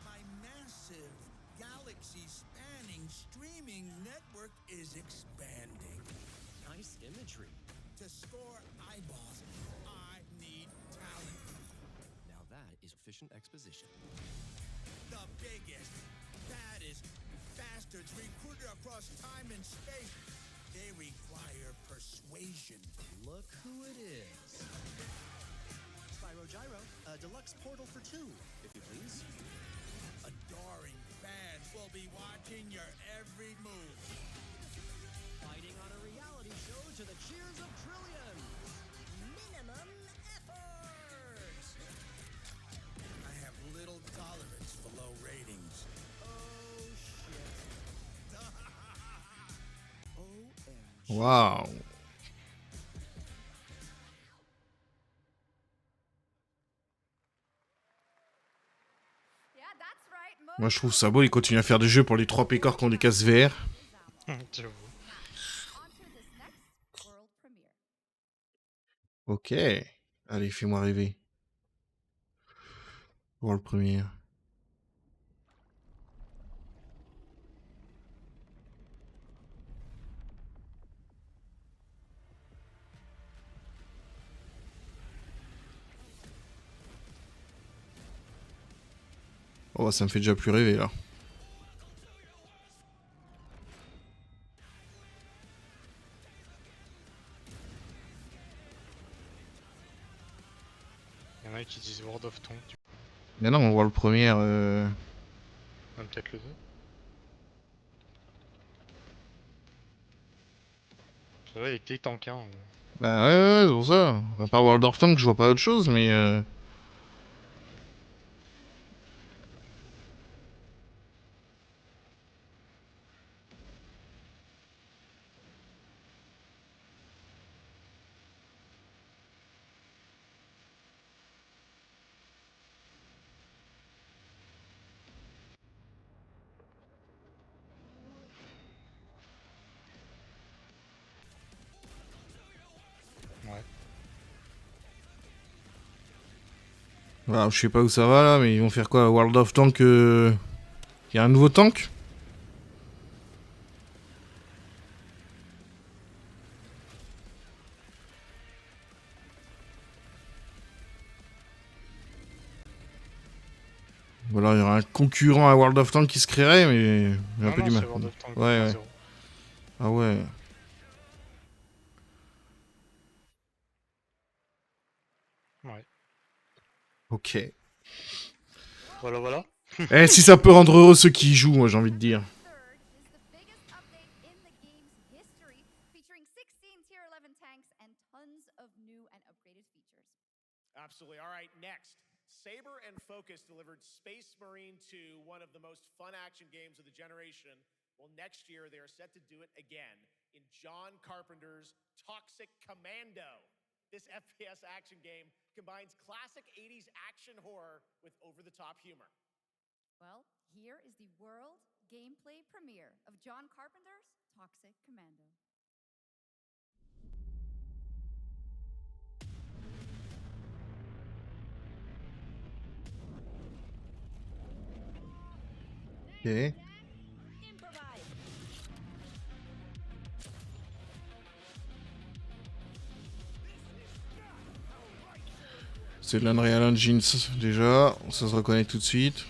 My massive galaxy-spanning streaming network is expanding. Nice imagery. To score eyeballs, I need talent. Now that is efficient exposition. The biggest, baddest bastards recruited across time and space. They require persuasion. Look who it is. Spyro Gyro, a deluxe portal for two, if you please. Adoring fans will be watching your every move. Fighting on a reality show to the cheers of trillions. Minimum effort. I have little tolerance for low ratings. Oh, shit. Waouh. Moi je trouve ça beau, ils continuent à faire des jeux pour les 3 pécores qui ont des casques VR. Ok. Allez, fais-moi rêver. Voir le premier. Oh, ça me fait déjà plus rêver là. Il y en a qui disent World of Tanks. Mais non, on voit le premier. Peut-être le 2. Ça va, il était tankant. Bah ouais, c'est pour ça. À part World of Tanks, je vois pas autre chose, mais. Ouais. Voilà, je sais pas où ça va là, mais ils vont faire quoi? World of Tanks. Il y a un nouveau tank? alors il y aura un concurrent à World of Tanks qui se créerait, mais j'ai un peu du mal. Ouais, ouais. Ah ouais. Ouais. Ok. Voilà, voilà. Eh, si ça peut rendre heureux ceux qui y jouent, moi j'ai envie de dire. Featuring 16 tier 11 tanks and tons of new and upgraded features. Absolutely. All right, next. Saber and Focus delivered Space Marine 2, one of the most fun action games of the generation. Well, next year they are set to do it again in John Carpenter's Toxic Commando. This FPS action game combines classic 80s action horror with over-the-top humor. Well, here is the world gameplay premiere of John Carpenter's Toxic Commando. Ok. C'est de l'Unreal Engine déjà, ça se reconnaît tout de suite.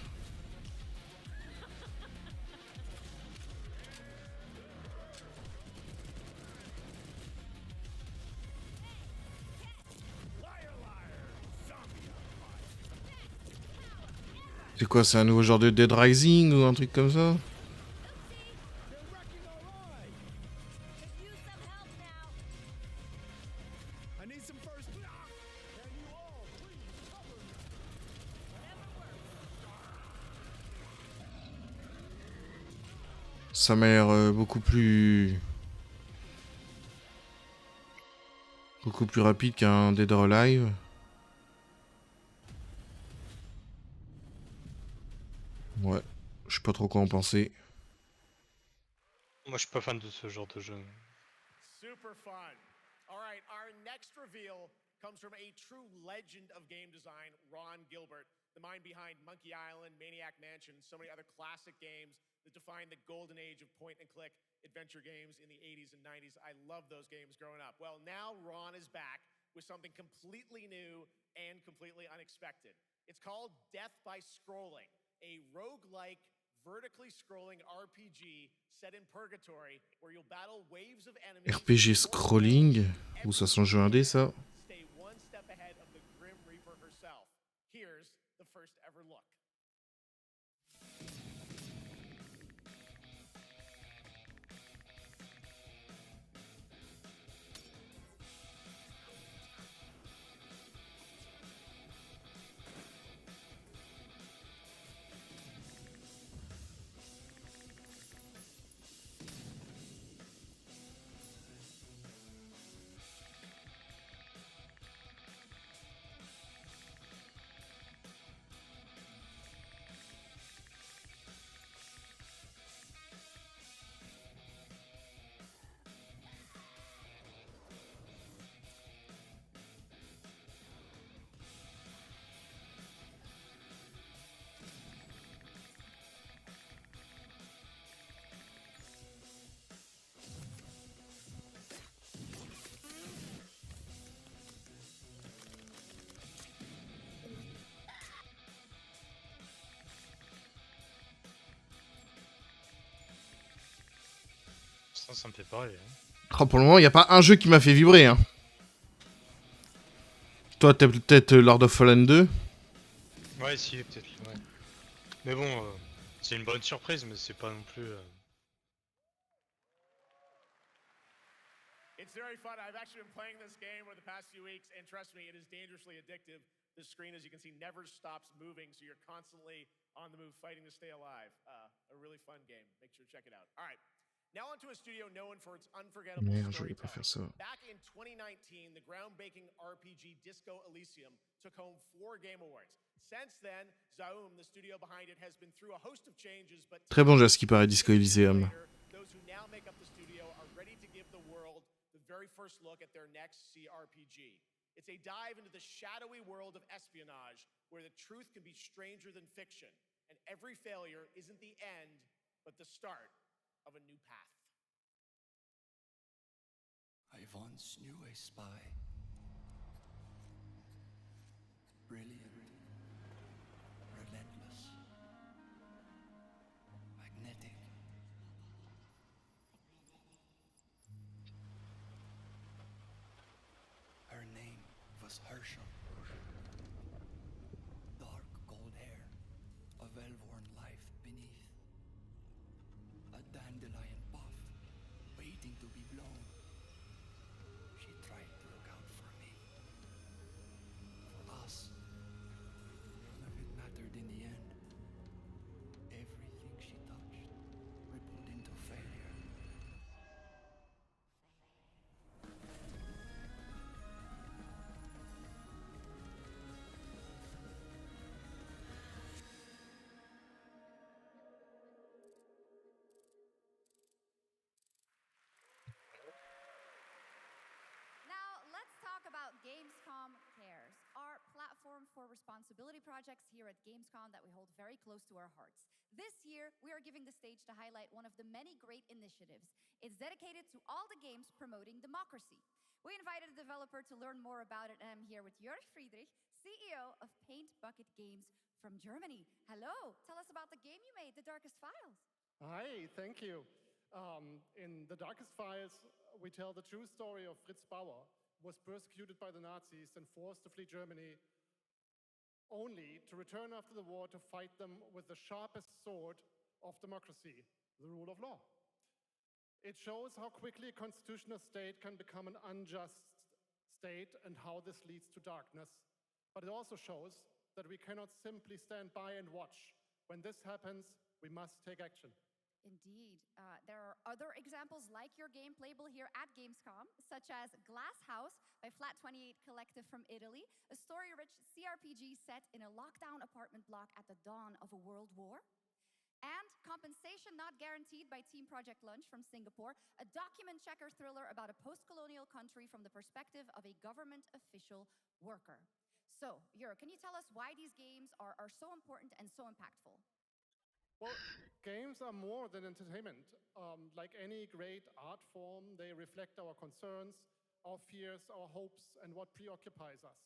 C'est quoi, c'est un nouveau genre de Dead Rising ou un truc comme ça? Ça m'a l'air beaucoup plus rapide qu'un Dead or Alive. Ouais, je sais pas trop quoi en penser. Moi je suis pas fan de ce genre de jeu. Super fun. All right, our next reveal comes from a true legend of game design, Ron Gilbert, the mind behind Monkey Island, Maniac Mansion, so many other classic games that defined the golden age of point-and-click adventure games in the 80s and 90s. I love those games growing up. Well, now Ron is back with something completely new and completely unexpected. It's called Death by Scrolling, a roguelike, vertically scrolling RPG set in purgatory where you'll battle waves of enemies. RPG scrolling, ou ça sent jeu indé ça. Stay one step ahead of the Grim Reaper herself. Here's the first ever look. Ça me fait pas rêver. Hein. Oh, pour le moment, il n'y a pas un jeu qui m'a fait vibrer. Hein. Toi, t'es peut-être Lord of Fallen 2. Ouais, si, peut-être. Ouais. Mais bon, c'est une bonne surprise, mais c'est pas non plus. It's very fun. I've actually been playing this game over the past few weeks, and trust me, it is dangerously addictive. The screen, as you can see, never stops moving, so you're constantly on the move fighting to stay alive. A really fun game. Make sure to check it out. All right. Now onto a studio known for its unforgettable Merde, je voulais pas faire ça. Back in 2019, the groundbreaking RPG Disco Elysium took home 4 Game Awards. Since then, Zaum, the studio behind it, has been through a host of changes, but Très bon jeu à ce qui paraît, Disco Elysium. those who now make up the studio are ready to give the world the very first look at their next CRPG. It's a dive into the shadowy world of espionage, where the truth can be stranger than fiction, and every failure isn't the end, but the start of a new path. I once knew a spy. Brilliant, relentless, was Hersham. Dark gold hair, a well-worn life beneath. A dandelion puff, waiting to be blown. She tried to look out for me. For us. None of it mattered in the end. Everything she touched rippled into failure. Now, let's talk about Gamescom Cares, our platform for responsibility projects here at Gamescom that we hold very close to our hearts. This year, we are giving the stage to highlight one of the many great initiatives. It's dedicated to all the games promoting democracy. We invited a developer to learn more about it, and I'm here with Jörg Friedrich, CEO of Paint Bucket Games from Germany. Hello, tell us about the game you made, The Darkest Files. Hi, thank you. In The Darkest Files, we tell the true story of Fritz Bauer, who was persecuted by the Nazis and forced to flee Germany, only to return after the war to fight them with the sharpest sword of democracy, the rule of law. It shows how quickly a constitutional state can become an unjust state and how this leads to darkness. But it also shows that we cannot simply stand by and watch. When this happens, we must take action. Indeed. There are other examples like your game playable here at Gamescom, such as Glass House by Flat28 Collective from Italy, a story-rich CRPG set in a lockdown apartment block at the dawn of a world war. And Compensation Not Guaranteed by Team Project Lunch from Singapore, a document checker thriller about a post-colonial country from the perspective of a government official worker. So, Jörg, can you tell us why these games are so important and so impactful? Well, games are more than entertainment. Like any great art form, they reflect our concerns, our fears, our hopes, and what preoccupies us.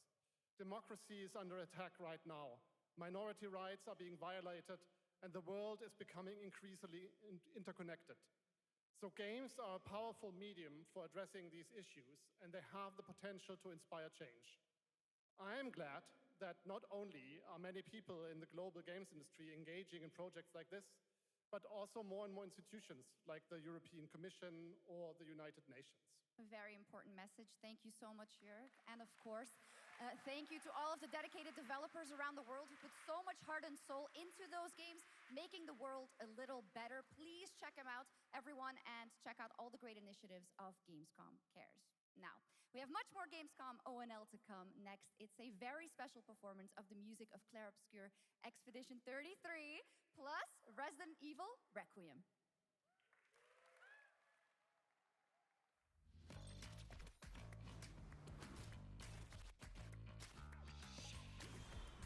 Democracy is under attack right now. Minority rights are being violated, and the world is becoming increasingly interconnected. So games are a powerful medium for addressing these issues, and they have the potential to inspire change. I am glad that not only are many people in the global games industry engaging in projects like this, but also more and more institutions like the European Commission or the United Nations. A very important message. Thank you so much, Jörg. And of course, thank you to all of the dedicated developers around the world who put so much heart and soul into those games, making the world a little better. Please check them out, everyone, and check out all the great initiatives of Gamescom Cares. Now, we have much more Gamescom ONL to come next. It's a very special performance of the music of Clair Obscur Expedition 33, plus Resident Evil Requiem.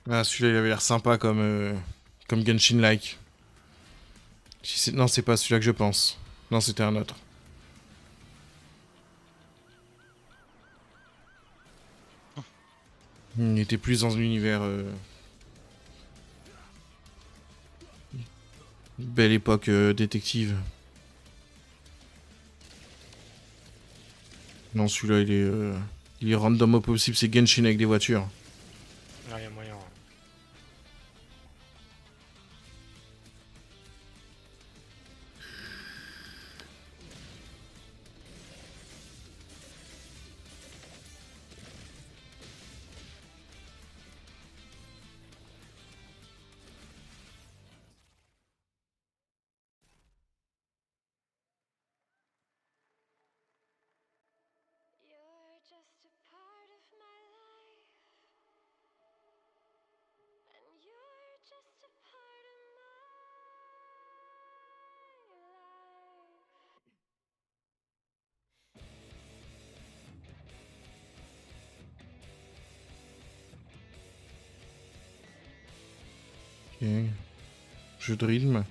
Ah, celui-là, il avait l'air sympa comme Genshin-like. Non, c'est pas celui-là que je pense. Non, c'était un autre. Il était plus dans un univers... Belle époque détective. Non, celui-là, il est random au possible. C'est Genshin avec des voitures. Ah, il y a moyen. Ok. Jeu de rythme.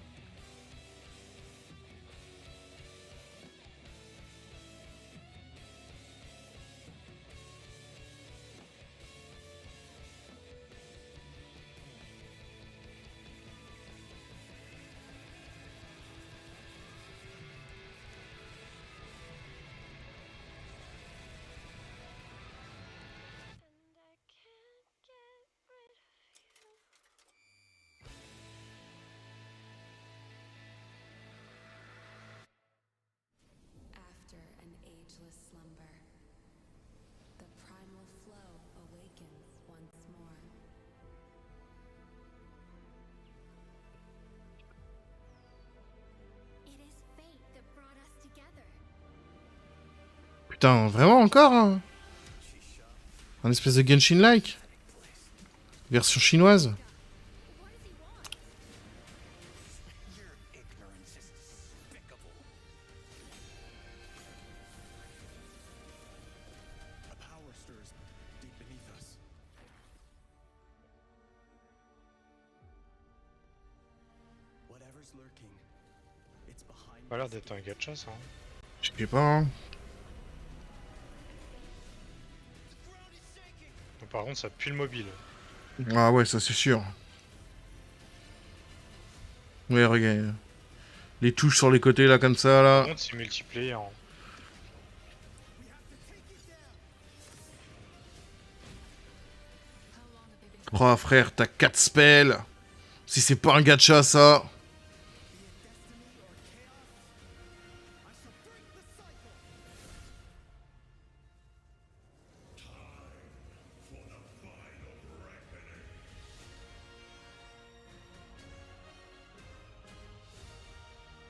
putain, vraiment encore hein. Un espèce de Genshin-like. Version chinoise. Pas l'air d'être un gacha ça. Hein. Je sais pas. Hein. Par contre, ça pue le mobile. Ah ouais, ça c'est sûr. Ouais, regarde. Les touches sur les côtés là, comme ça là. Par contre, c'est multiplayer. Hein. Oh frère, t'as 4 spells. Si c'est pas un gacha ça.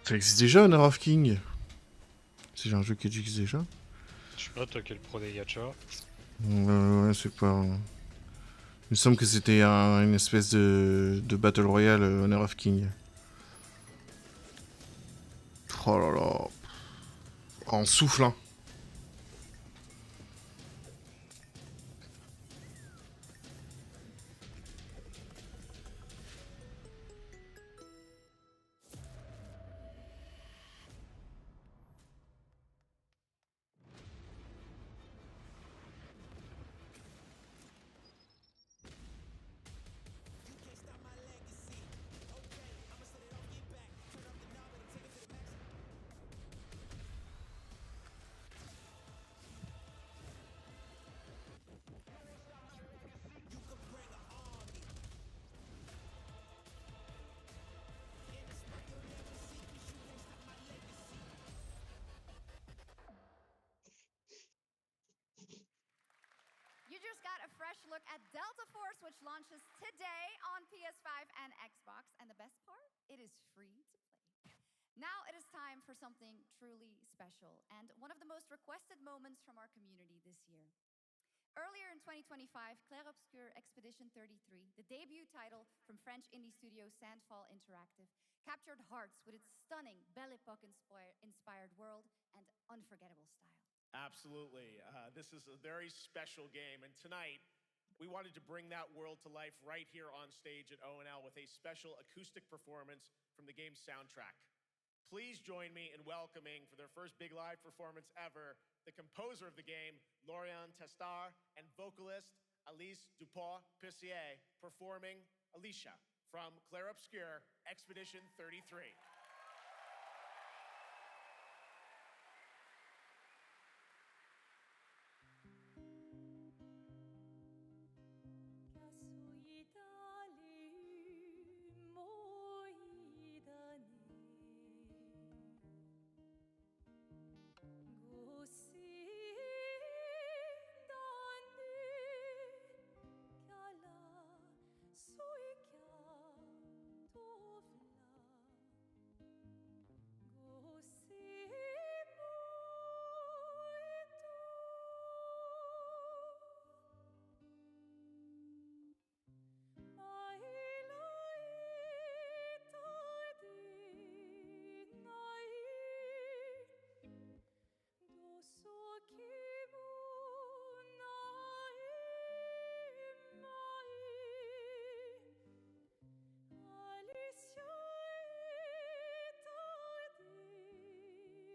Ça existe déjà, Honor of King. C'est un jeu qui existe déjà. Je sais pas, toi qui es le pro des gachas. Ouais, c'est pas... Il me semble que c'était une espèce de Battle Royale Honor of King. Oh là là. En souffle, hein. You just got a fresh look at Delta Force, which launches today on PS5 and Xbox. And the best part? It is free to play. Now it is time for something truly special and one of the most requested moments from our community this year. Earlier in 2025, Clair Obscur Expedition 33, the debut title from French indie studio Sandfall Interactive, captured hearts with its stunning Belle Epoque-inspired world and unforgettable style. Absolutely. This is a very special game, and tonight we wanted to bring that world to life right here on stage at ONL with a special acoustic performance from the game's soundtrack. Please join me in welcoming, for their first big live performance ever, the composer of the game, Lauriane Testard, and vocalist Alice Dupont-Pussier, performing Alicia from Clair Obscur Expedition 33.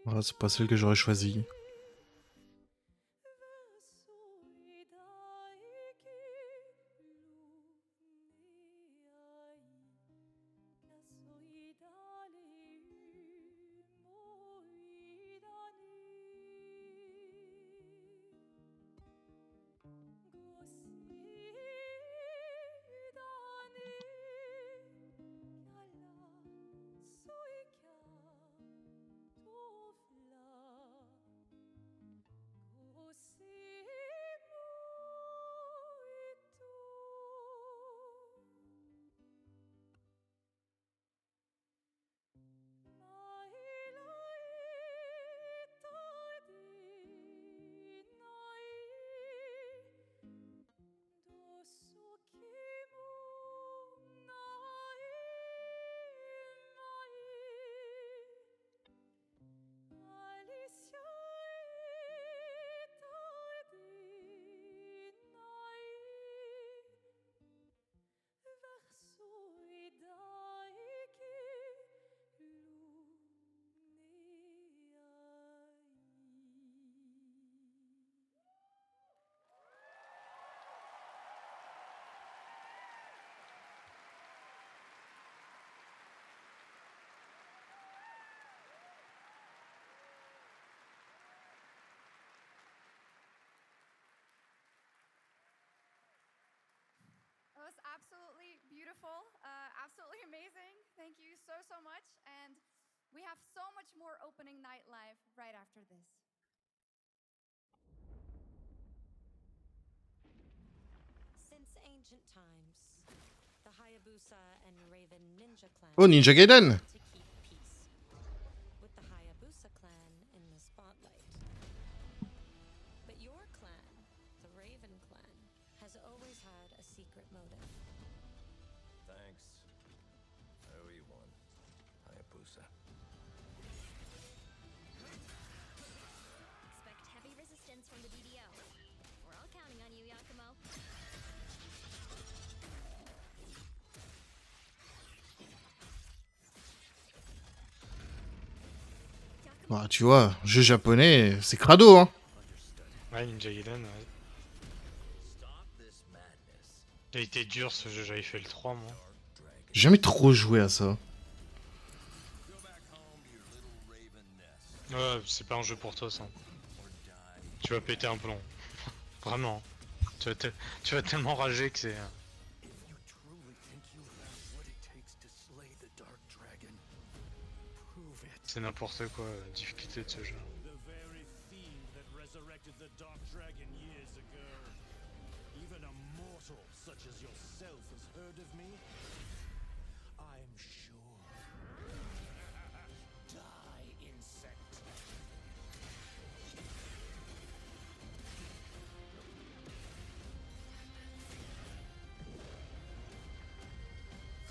Ah, c'est pas celle que j'aurais choisie. wonderful, absolutely amazing. Thank you so, so much. And we have so much more opening night live right after this. Since ancient times, the Hayabusa and Raven Ninja Clan Oh, Ninja Gaiden. to keep peace, with the Hayabusa clan in the spotlight. But your clan, the Raven clan, has always had a secret motive. Thanks. I owe you one, Hayabusa. Expect heavy resistance from the DDO. We're all counting on you, Yakumo. Bah, tu vois, jeu japonais, c'est crado, hein. Ouais, Ninja Gaiden, ouais. Il a été dur ce jeu, j'avais fait le 3 moi. J'ai jamais trop joué à ça. Ouais, c'est pas un jeu pour toi ça. Tu vas péter un plomb. Vraiment. Tu vas tellement rager que c'est... C'est n'importe quoi, la difficulté de ce jeu. The very fiend that resurrected the Dark Dragon years ago. Even a mortal such as yourself has heard of me? I'm sure. Die, insect.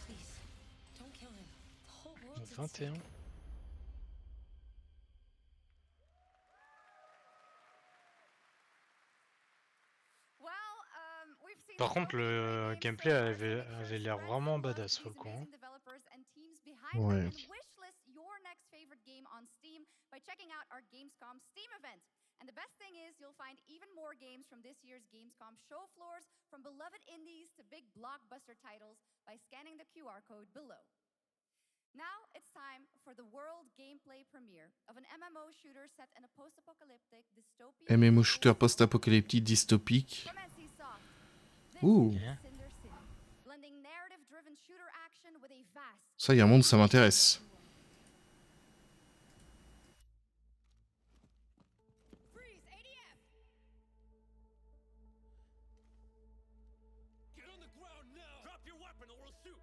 Please, don't kill him. The whole world's at 21. stake. Par contre, le gameplay avait l'air vraiment badass pour le coup. Hein. Ouais. Wishlist your next favorite game on Steam by checking out our Gamescom Steam event. And the best thing is you'll find even more games from this year's Gamescom show floors, from beloved indies to big blockbuster titles, by scanning the QR code below. Now it's time for the world gameplay premiere of an MMO shooter set in a post-apocalyptic dystopian MMO shooter post-apocalyptique dystopique. Ouh. blending narrative-driven shooter action with a vast Ça, il y a un monde, ça m'intéresse. Get on the ground now! Drop your weapon or we'll shoot!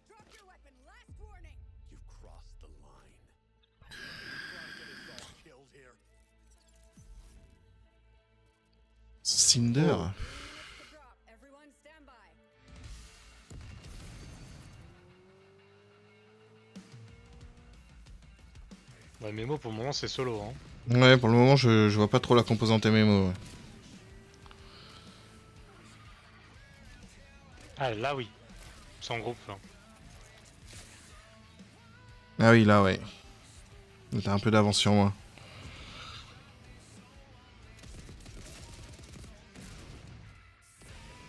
Drop your weapon, last warning! You've crossed the line. Trying to get us all killed here. Cinder. Everyone stand by. Ouais, MMO pour le moment c'est solo. Hein. Ouais, pour le moment, je vois pas trop la composante MMO. Ouais. Ah là oui. C'est en groupe là. Ah oui, là, ouais. T'as un peu d'avance sur moi.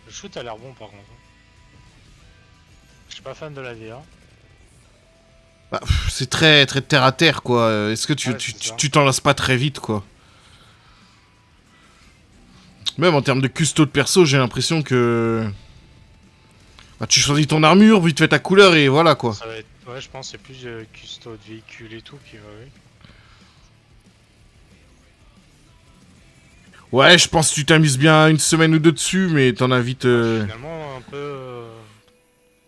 Le shoot a l'air bon par contre. Je suis pas fan de la DA. Bah, c'est très terre à terre, quoi. Est-ce que tu t'en lasses pas très vite, quoi? Même en termes de custo de perso, j'ai l'impression que... Bah, tu choisis ton armure, vite fait ta couleur et voilà, quoi. Ça va être... Ouais, je pense que c'est plus custo de véhicule et tout qui va avec. Ouais, je pense que tu t'amuses bien une semaine ou deux dessus, mais t'en as vite... Finalement, un peu...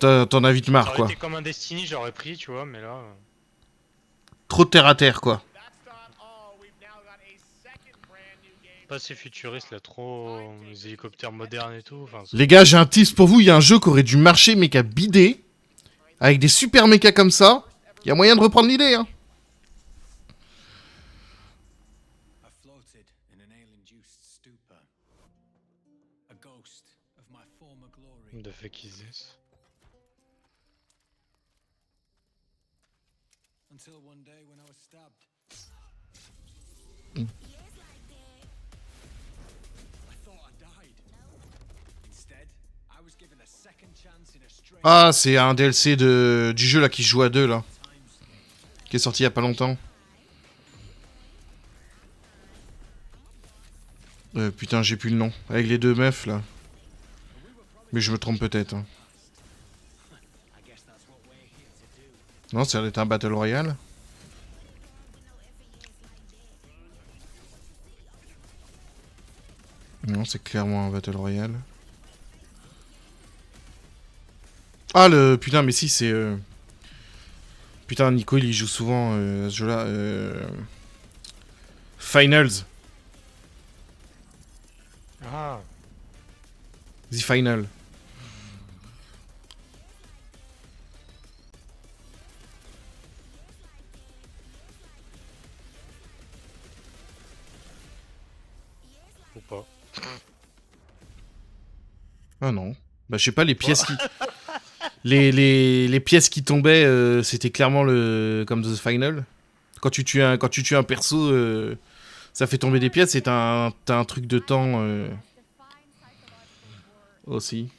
T'en as vite marre, ça aurait quoi. été comme un Destiny, j'aurais pris, tu vois, mais là... Trop terre à terre, quoi. Pas assez futuriste, là, trop... les hélicoptères modernes et tout, enfin... Les gars, j'ai un tips pour vous, il y a un jeu qui aurait dû marcher, mais qui a bidé. Avec des super mechas comme ça, il y a moyen de reprendre l'idée, hein. I floated in an alien-juiced stupor. A ghost of my former glory. What the fuck is this? Until one day when I was stabbed. I thought I died. Instead, I was given a second chance in a strange... Ah, c'est un DLC du jeu là qui se joue à deux là. Qui est sorti il y a pas longtemps. Putain, j'ai plus le nom. Avec les deux meufs là. Mais je me trompe peut-être. Hein. Non, ça doit être un Battle Royale. Non, c'est clairement un Battle Royale. Ah, le... Putain, mais si, c'est... Putain, Nico, il y joue souvent à ce jeu-là. Finals. Ah. The Final. Ou pas. Ah non. Bah, je sais pas, les pièces qui... les pièces qui tombaient, c'était clairement le... comme The Final. Quand tu tues un perso, ça fait tomber des pièces et t'as un truc de temps aussi.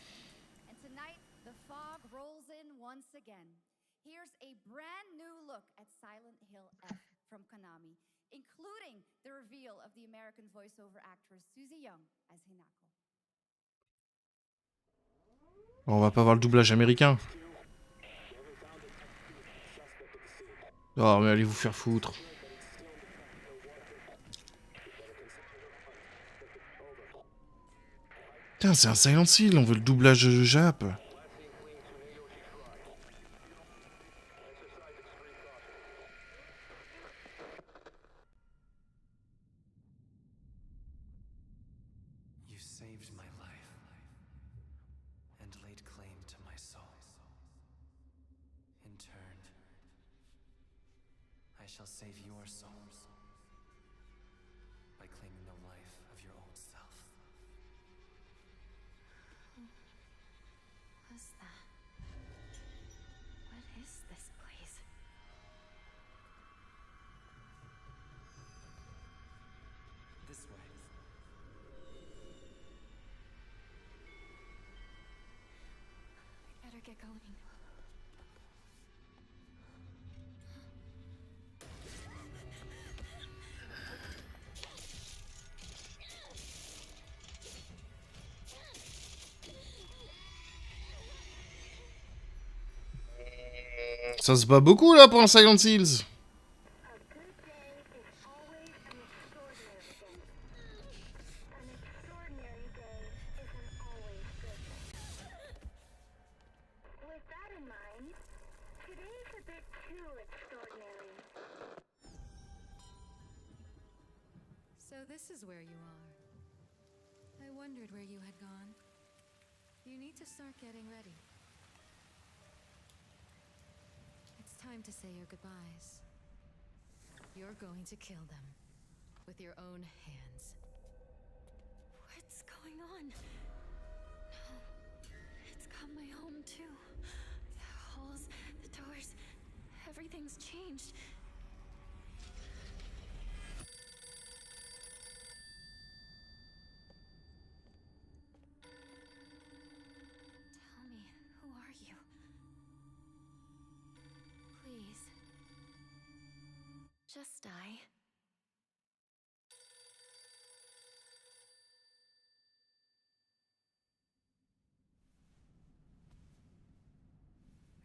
And tonight, the fog rolls in once again. Here's a brand new look at Silent Hill F from Konami, including the reveal of the American voiceover actress Susie Young as Hinako. On va pas voir le doublage américain. Oh, mais allez vous faire foutre. Putain, c'est un Silent Hill, on veut le doublage Jap. You saved my life and laid claim to my soul. In turn, I shall save your souls by claiming the life of your old self. What's that? What is this place? This way. I better get going. Ça se bat beaucoup là pour un Silent Hills. So this is where you are. I wondered where you had gone. You need to start getting ready. It's time to say your goodbyes. You're going to kill them with your own hands. What's going on? No. It's got my home too. The halls, the doors, everything's changed. Tell me, who are you? Please. Just die.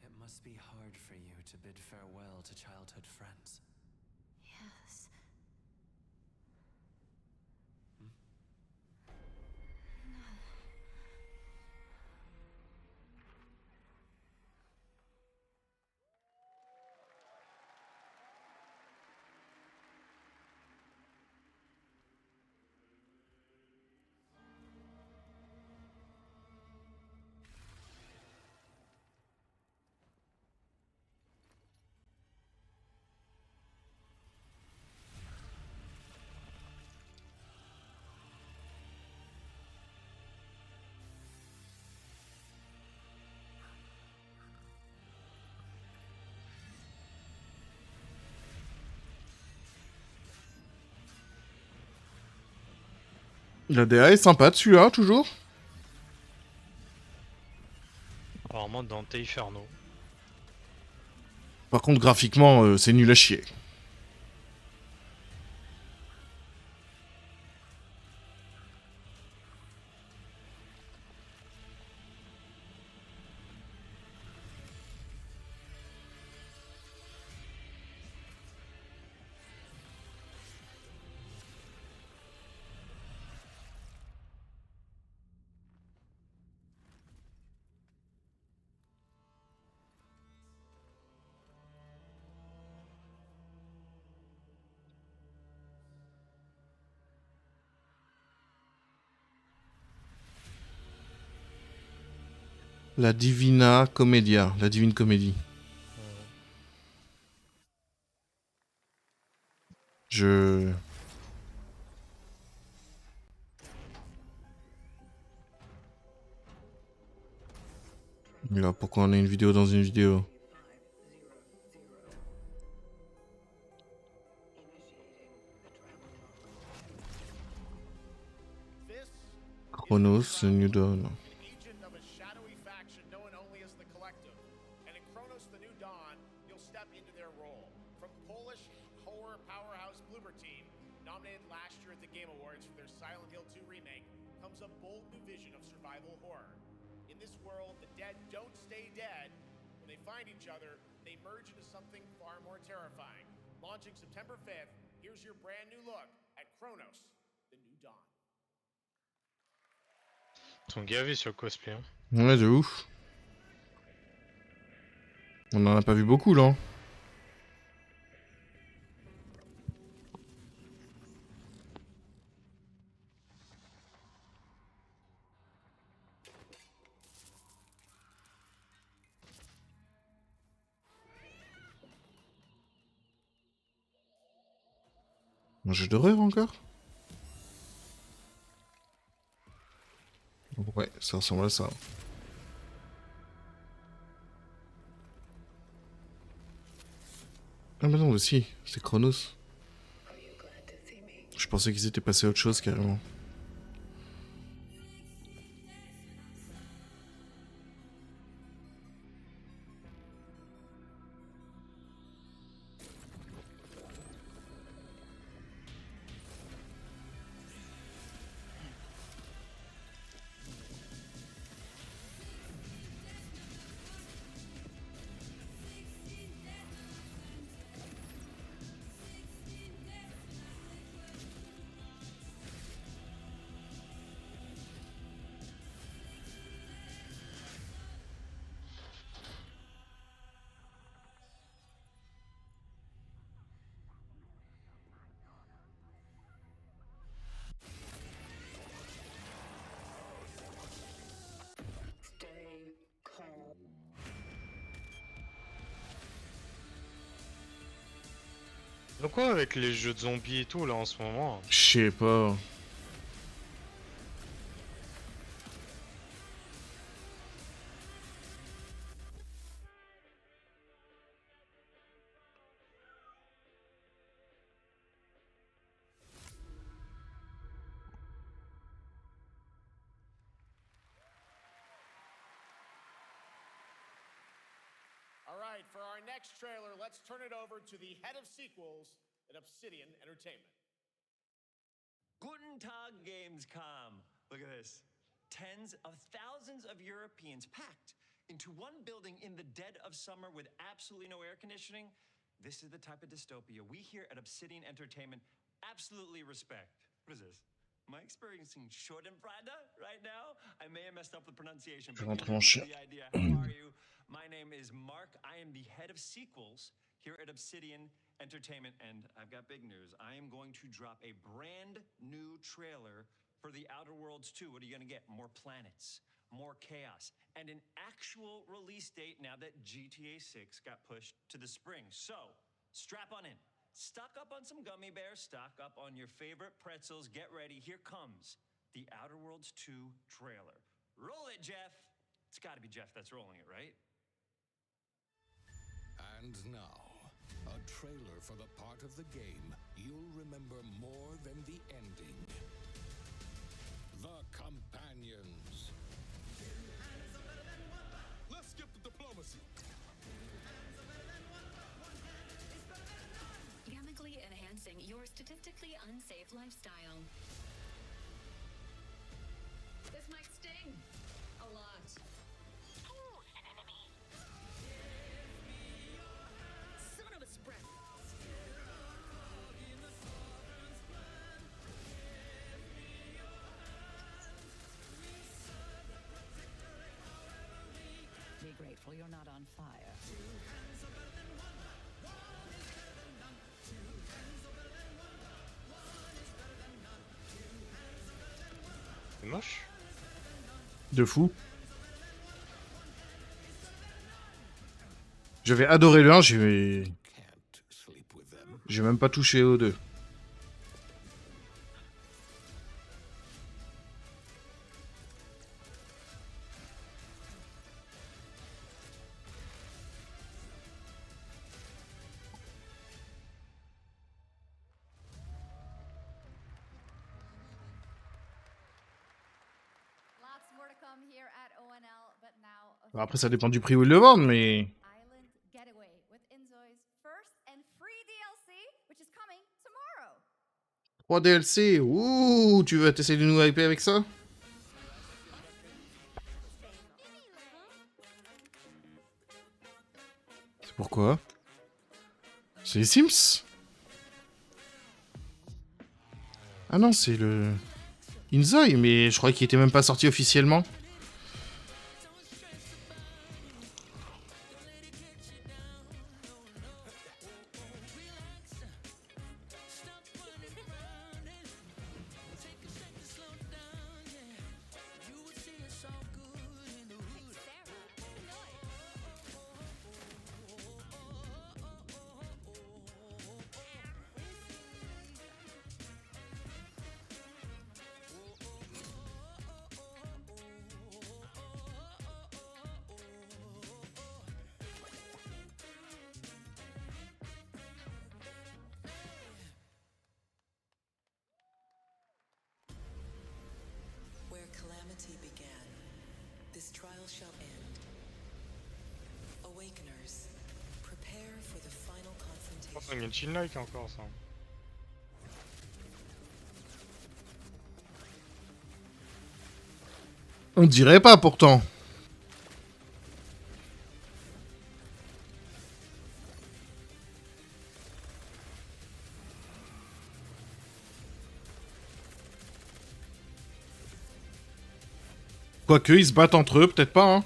It must be hard for you to bid farewell to childhood friends. Yes. No. La DA est sympa dessus, hein, toujours. Apparemment Dante Inferno. Par contre, graphiquement, c'est nul à chier. La Divina Commedia, la Divine Comédie. Je... Mais là, pourquoi on a une vidéo dans une vidéo? Chronos, New Dawn. Agent of a shadowy faction known only as the Collective. And in Chronos the New Dawn, you'll step into their role. From Polish horror powerhouse Bloober Team, nominated last year at the Game Awards for their Silent Hill 2 remake, comes a bold new vision of survival horror. In this world, the dead don't stay dead. When they find each other, they merge into something far more terrifying. Launching September 5th, here's your brand new look at Chronos, the New Dawn. Ils sont gavés sur le cosplay. Hein. Ouais, de ouf. On en a pas vu beaucoup là. Un jeu d'horreur encore? Ouais, ça ressemble à ça. Ah mais non, aussi, c'est Chronos. Je pensais qu'ils étaient passés à autre chose carrément. Donc quoi avec les jeux de zombies et tout là en ce moment? Je sais pas. All right, for our next trailer, let's turn it over to the head of sequels at Obsidian Entertainment. Guten Tag, Gamescom. Look at this. Tens of thousands of Europeans packed into one building in the dead of summer with absolutely no air conditioning. This is the type of dystopia we here at Obsidian Entertainment absolutely respect. What is this? Am I experiencing Schadenfreude right now? I may have messed up the pronunciation, but you get the idea. How are you? My name is Mark. I am the head of sequels here at Obsidian Entertainment, and I've got big news. I am going to drop a brand new trailer for The Outer Worlds 2. What are you going to get? More planets, more chaos, and an actual release date now that GTA 6 got pushed to the spring. So, strap on in. Stock up on some gummy bears, stock up on your favorite pretzels. Get ready. Here comes The Outer Worlds 2 trailer. Roll it, Jeff. It's got to be Jeff that's rolling it, right? And now, a trailer for the part of the game you'll remember more than the ending. The Companions. Let's skip the diplomacy. Chemically enhancing your statistically unsafe lifestyle. This might sting a lot. Who's an enemy? Son of a spread. Be grateful you're not on fire. C'est moche. De fou. J'avais adoré le 1, j'ai même pas touché au 2. Lots more to come here at ONL, but now Bon, après, ça dépend du prix où ils le vendent, mais... Island Getaway with Inzoi's first and free DLC, which is coming tomorrow. 3 DLC, ouh, tu vas t'essayer de nous hyper avec ça? C'est pourquoi? C'est les Sims? Ah non, c'est le... Inzoi, mais je croyais qu'il était même pas sorti officiellement. Where calamity began, this trial shall end. Awakeners, prepare for the final confrontation. Oh, il y a une chill like encore ça. On dirait pas pourtant. Quoique, ils se battent entre eux, peut-être pas, hein.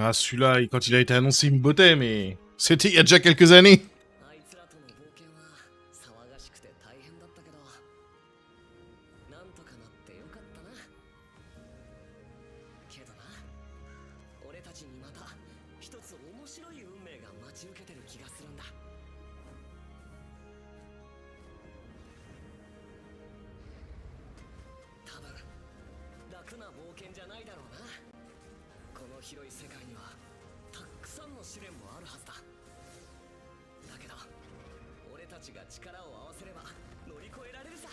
Ah, celui-là, quand il a été annoncé, il me bottait, mais... C'était il y a déjà quelques années. あいつらとの冒険は騒がしくて大変だったけど、なんとかなってよかったな。けどな、俺たちにまた一つ面白い運命が待ち受けてる気がするんだ。多分楽な冒険じゃないだろうな。この広い世界にはたくさんの試練もあるはずだ。だけど俺たちが力を合わせれば乗り越えられるさ。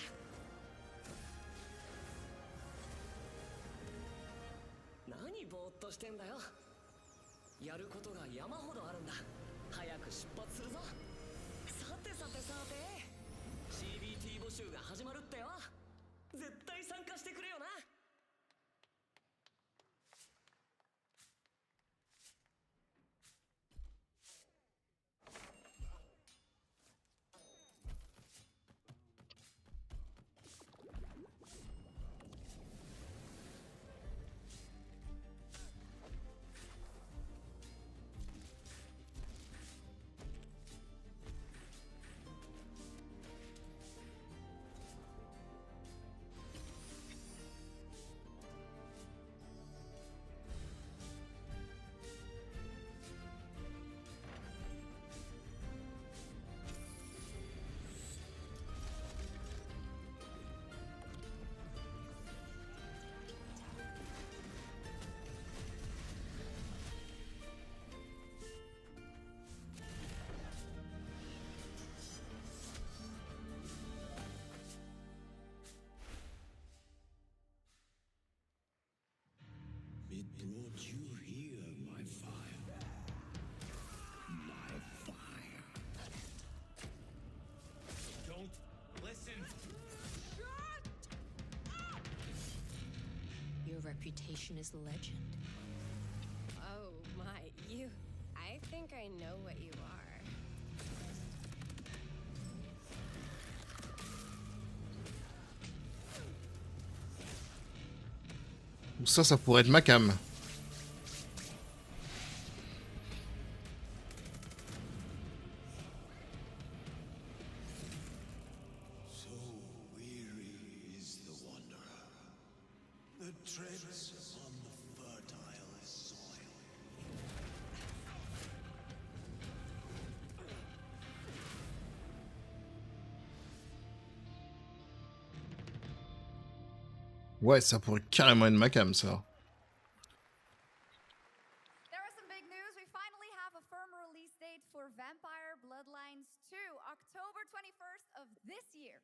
何ぼーっとしてんだよ。やることが山ほどあるんだ。早く出発するぞ。さてさてさて CBT 募集が始まるってよ。絶対参加してくれよな。It brought you here, my fire. My fire. Don't listen. Your reputation is legend. Oh my, I think I know what you are. Ça pourrait être ma cam. So weary is the wanderer, that treads upon the fertile soil. Ouais, ça pourrait carrément être ma cam, ça. There are some big news. We finally have a firm release date for Vampire Bloodlines 2, October 21st of this year.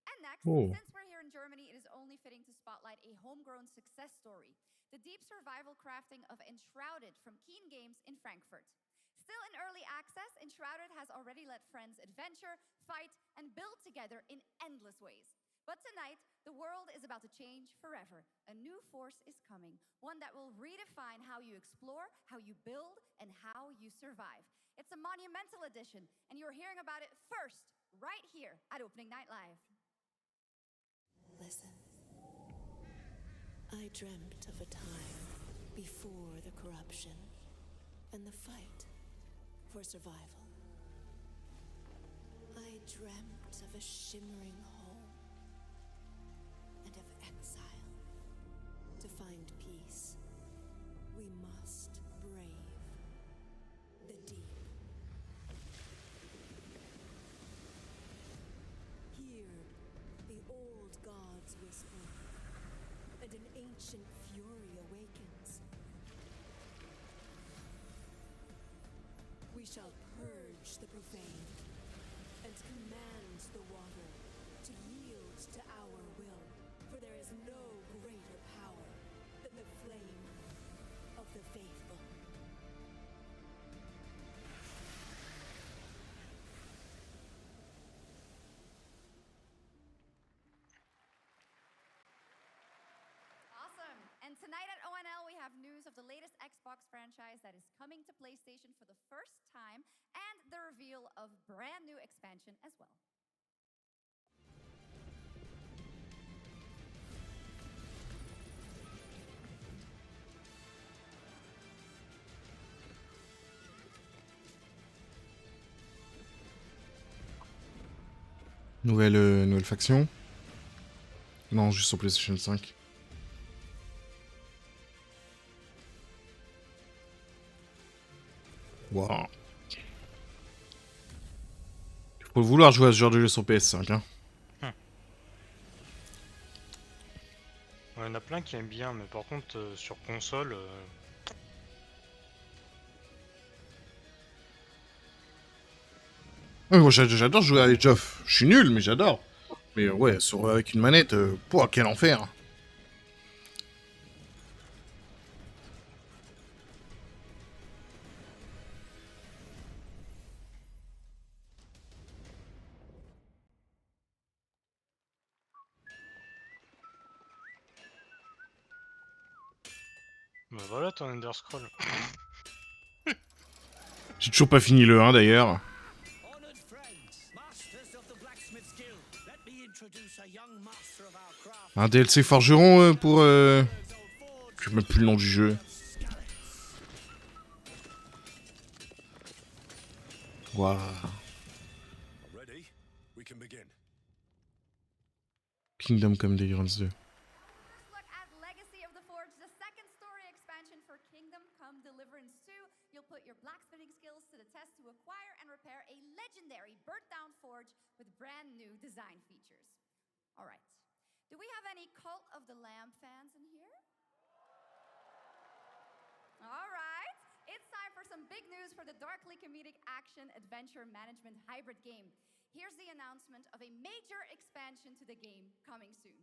And next, Oh. since we're here in Germany, it is only fitting to spotlight a homegrown success story. The deep survival crafting of Enshrouded from Keen Games in Frankfurt. Still in early access, Enshrouded has already let friends adventure, fight, and build together in endless ways. But tonight, the world is about to change forever. A new force is coming, one that will redefine how you explore, how you build, and how you survive. It's a monumental edition, and you're hearing about it first, right here at Opening Night Live. Listen. I dreamt of a time before the corruption and the fight for survival. I dreamt of a shimmering home and of exile. To find peace, we must brave the deep. Hear the old gods whisper, and an ancient fury awakens. We shall purge the profane and command the water to yield to our will, for there is no greater power than the flame of the faithful. Awesome. And tonight at ONL, we have news of the latest Xbox franchise that is coming to PlayStation for the first time, and the reveal of brand new expansion as well. Nouvelle faction. Non, juste sur PlayStation 5. Waouh. Faut vouloir jouer à ce genre de jeu sur PS5, hein. Il y en a plein qui aiment bien, mais par contre, sur console... Ouais, moi j'adore jouer à Age of. Je suis nul, mais j'adore. Mais ouais, avec une manette, pouah, quel enfer. Bah voilà ton Underscroll. J'ai toujours pas fini le 1 d'ailleurs. Honored friends, masters of the blacksmith's guild, let me introduce a young master of our craft. Un DLC forgeron pour... Je sais même plus le nom du jeu. Waouh. Ready? We can begin. Kingdom Come Deliverance 2. First look at Legacy of the Forge, the second story expansion for Kingdom Come Deliverance 2. You'll put your blacksmithing skills to the test to acquire and repair a legendary burnt-down forge with brand new design features. All right. Do we have any Cult of the Lamb fans in here? All right. It's time for some big news for the darkly comedic action adventure management hybrid game. Here's the announcement of a major expansion to the game coming soon.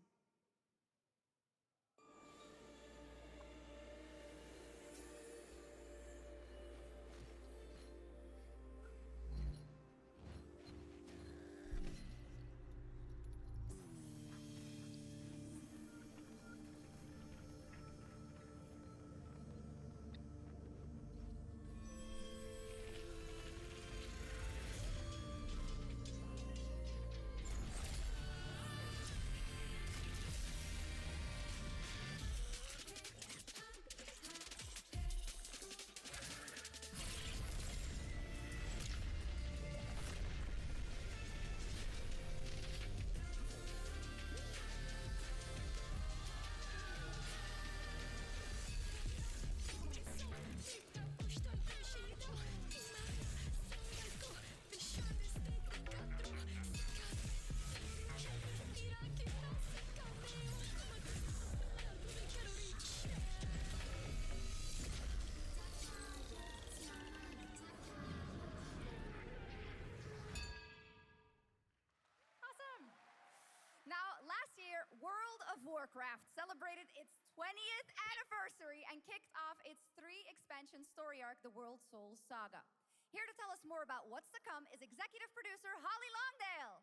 Warcraft celebrated its 20th anniversary and kicked off its 3-expansion story arc, the World Souls Saga. Here to tell us more about what's to come is executive producer Holly Longdale.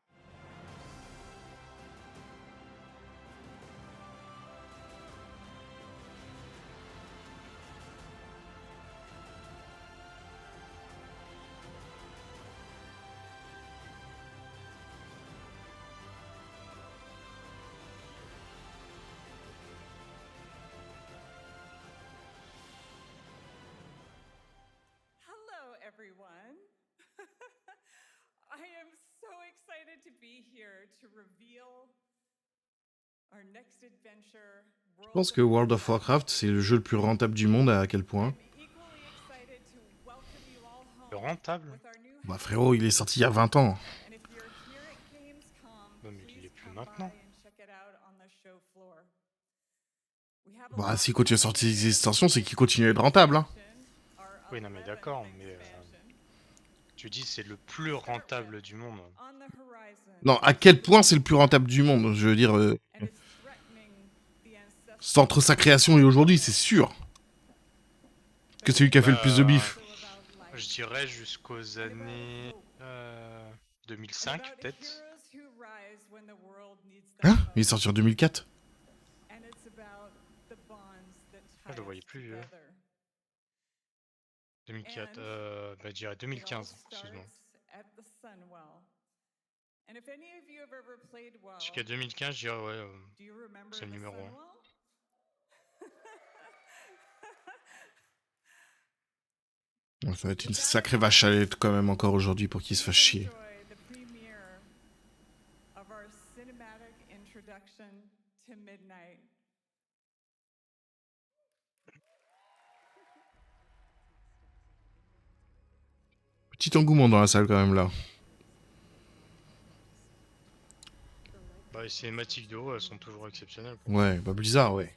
Hello, everyone. I am so excited to be here to reveal our next adventure. Je pense que World of Warcraft, c'est le jeu le plus rentable du monde, à quel point? Le rentable? Bah frérot, il est sorti il y a 20 ans. Non mais il est plus maintenant. Bah s'il continue à sortir des extensions, c'est qu'il continue à être rentable, hein. Oui, non mais d'accord, mais tu dis c'est le plus rentable du monde. Non, à quel point c'est le plus rentable du monde? Je veux dire, c'est entre sa création et aujourd'hui, c'est sûr que c'est lui qui a fait le plus de bif. Je dirais jusqu'aux années 2005 peut-être. Hein? Il est sorti en 2004? Je le voyais plus vieux. 2004, bah je dirais 2015, excuse-moi. Jusqu'à 2015, je dirais ouais, c'est le numéro 1. Ça va être une sacrée vache à lait quand même encore aujourd'hui pour qu'il se fasse chier. Petit engouement dans la salle quand même là. Bah les cinématiques de haut, elles sont toujours exceptionnelles. Ouais, bah Blizzard, ouais.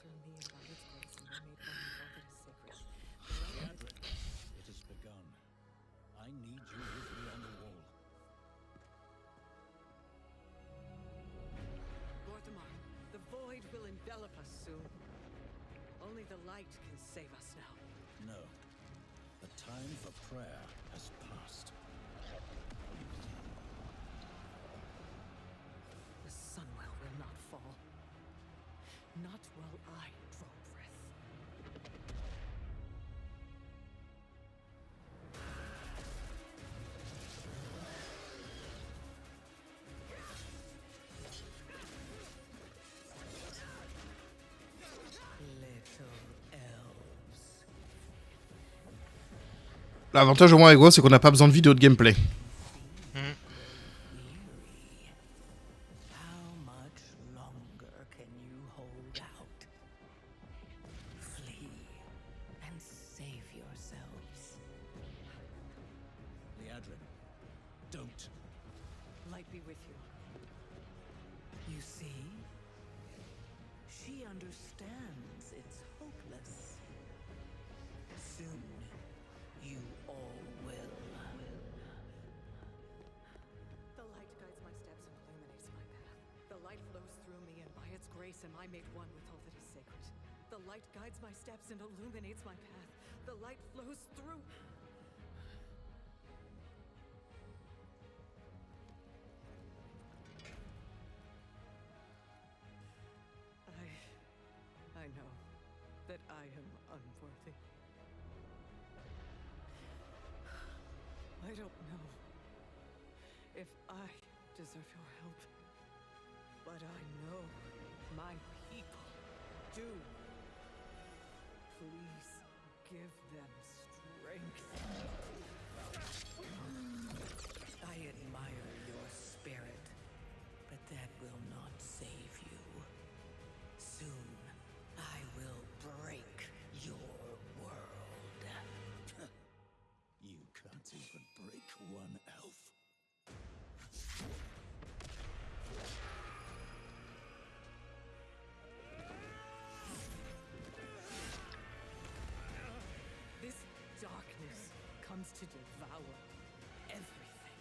Only the light can save us now. No. The time for prayer has passed. The Sunwell will not fall. Not while I draw breath. L'avantage au moins avec WoW, c'est qu'on n'a pas besoin de vidéo de gameplay. Don't. Light be with you. You see? She understands it's hopeless. Soon, you all will. The light guides my steps and illuminates my path. The light flows through me, and by its grace am I made one with all that is sacred. The light guides my steps and illuminates my path. The light flows through. I know that I am unworthy. I don't know if I deserve your help, but I know my people do. Please give them strength. I admire your spirit, but that will not save you. Soon, I will break your world. You can't even break one elf. This darkness comes to devour everything.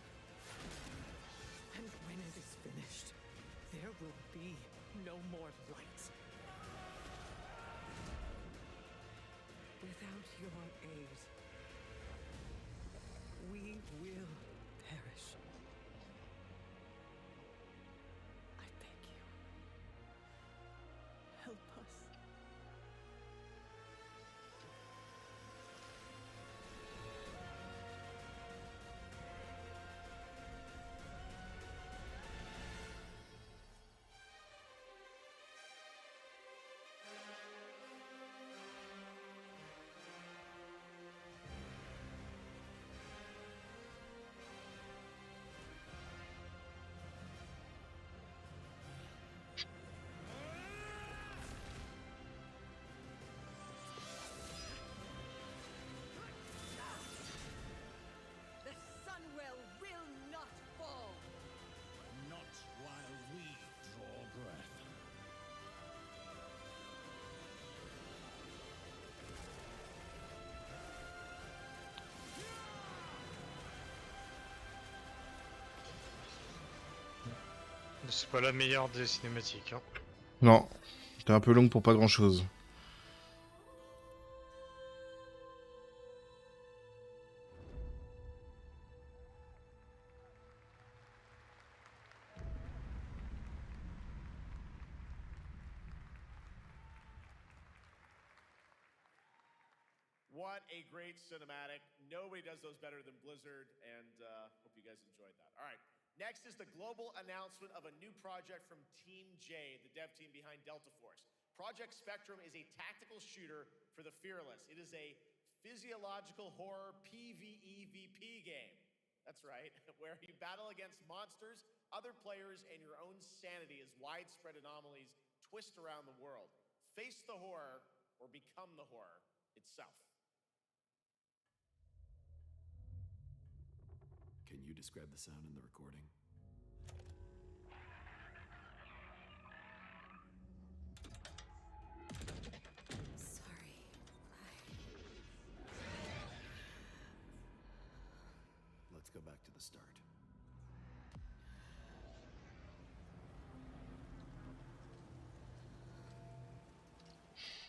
And when it is finished, there will be no more light. Without your aid, we will perish. I beg you. Help us. The Sunwell will not fall. Not while we draw breath. C'est pas la meilleure des cinématiques. Hein. Non, c'était un peu long pour pas grand chose. What a great cinematic. Nobody does those better than Blizzard, and hope you guys enjoyed that. All right, next is the global announcement of a new project from Team J, the dev team behind Delta Force. Project Spectrum is a tactical shooter for the fearless. It is a physiological horror PvEVP game. That's right, where you battle against monsters, other players, and your own sanity as widespread anomalies twist around the world. Face the horror or become the horror itself. Can you describe the sound in the recording? Sorry. Let's go back to the start.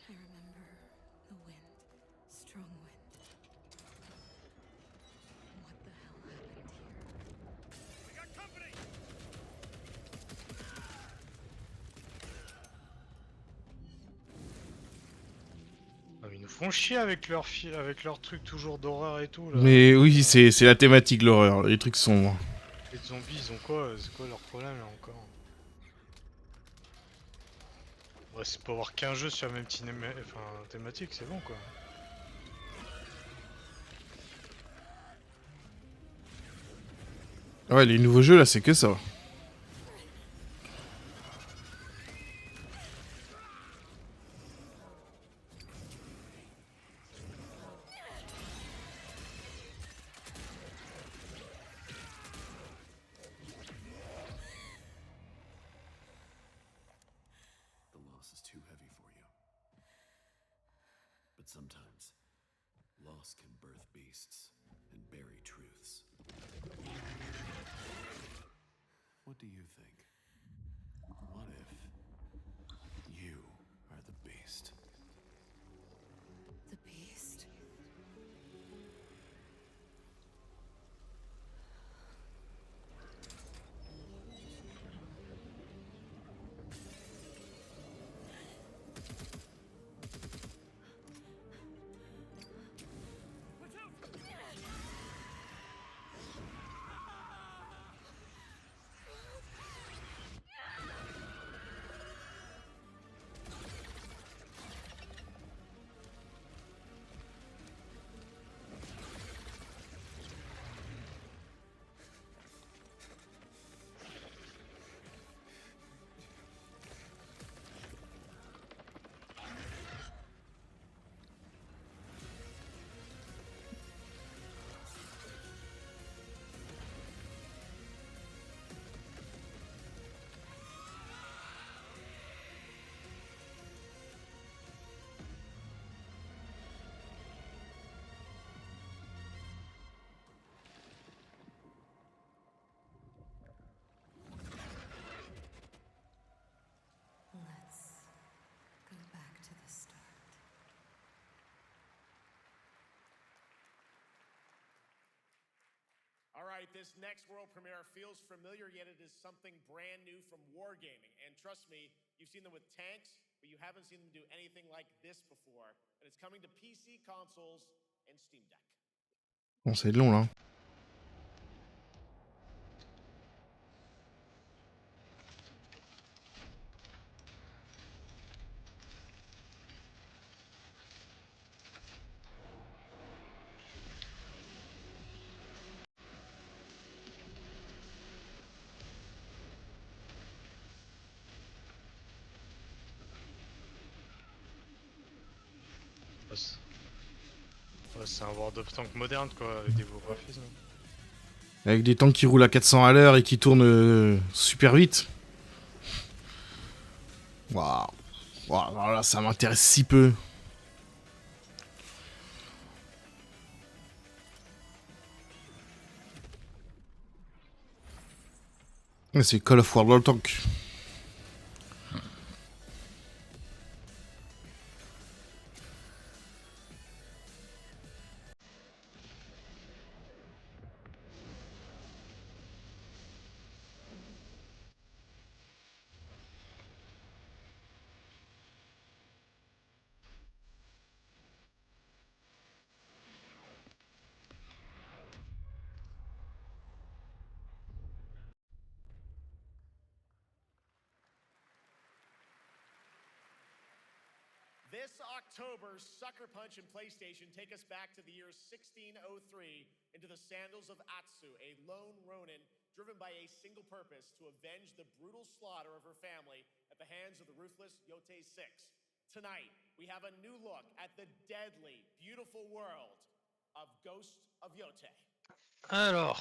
I remember the wind. Strong wind. What the hell happened here? We got company! Ah, ils nous font chier avec leur truc toujours d'horreur et tout là. Mais oui, c'est la thématique, l'horreur, les trucs sombres. Les zombies, ils ont quoi? C'est quoi leur problème là encore? Ouais, c'est pas avoir qu'un jeu sur la même thématique, c'est bon quoi. Ouais, les nouveaux jeux là, c'est que ça. The loss is too heavy for you. But sometimes, loss can birth beasts and bury truths. What do you think? What if you are the beast? The beast? this next world premiere feels familiar, yet it is something brand new from Wargaming. And trust me, you've seen them with tanks, but you haven't seen them do anything like this before. And it's coming to PC, consoles, and Steam Deck. Bon, c'est long là. Ouais, c'est un World of Tanks moderne quoi, avec des beaux graphismes. Avec des tanks qui roulent à 400 à l'heure et qui tournent super vite. Waouh. Waouh, alors là, ça m'intéresse si peu. C'est Call of World Tank. This October, Sucker Punch and PlayStation take us back to the year 1603 into the sandals of Atsu, a lone ronin driven by a single purpose to avenge the brutal slaughter of her family at the hands of the ruthless Yotei 6. Tonight, we have a new look at the deadly, beautiful world of Ghost of Yotei. Alors...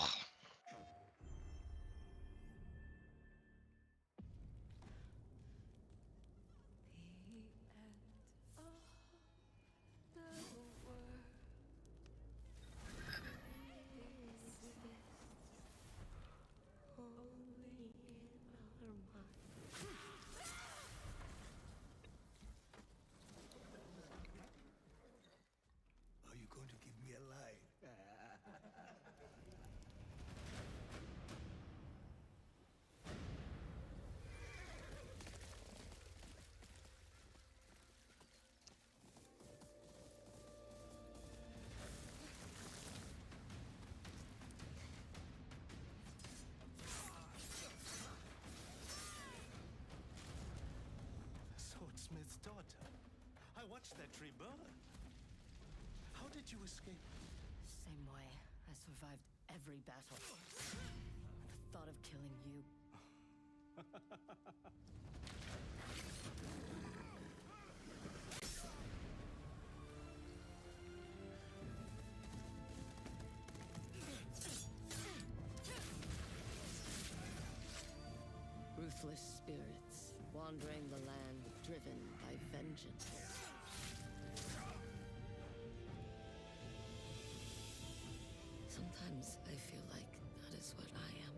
Are you going to give me a line? Swordsmith's daughter. I watched that tree burn. How did you escape? Same way. I survived every battle. The thought of killing you. Ruthless spirits wandering the land, driven by vengeance. Sometimes I feel like that is what I am.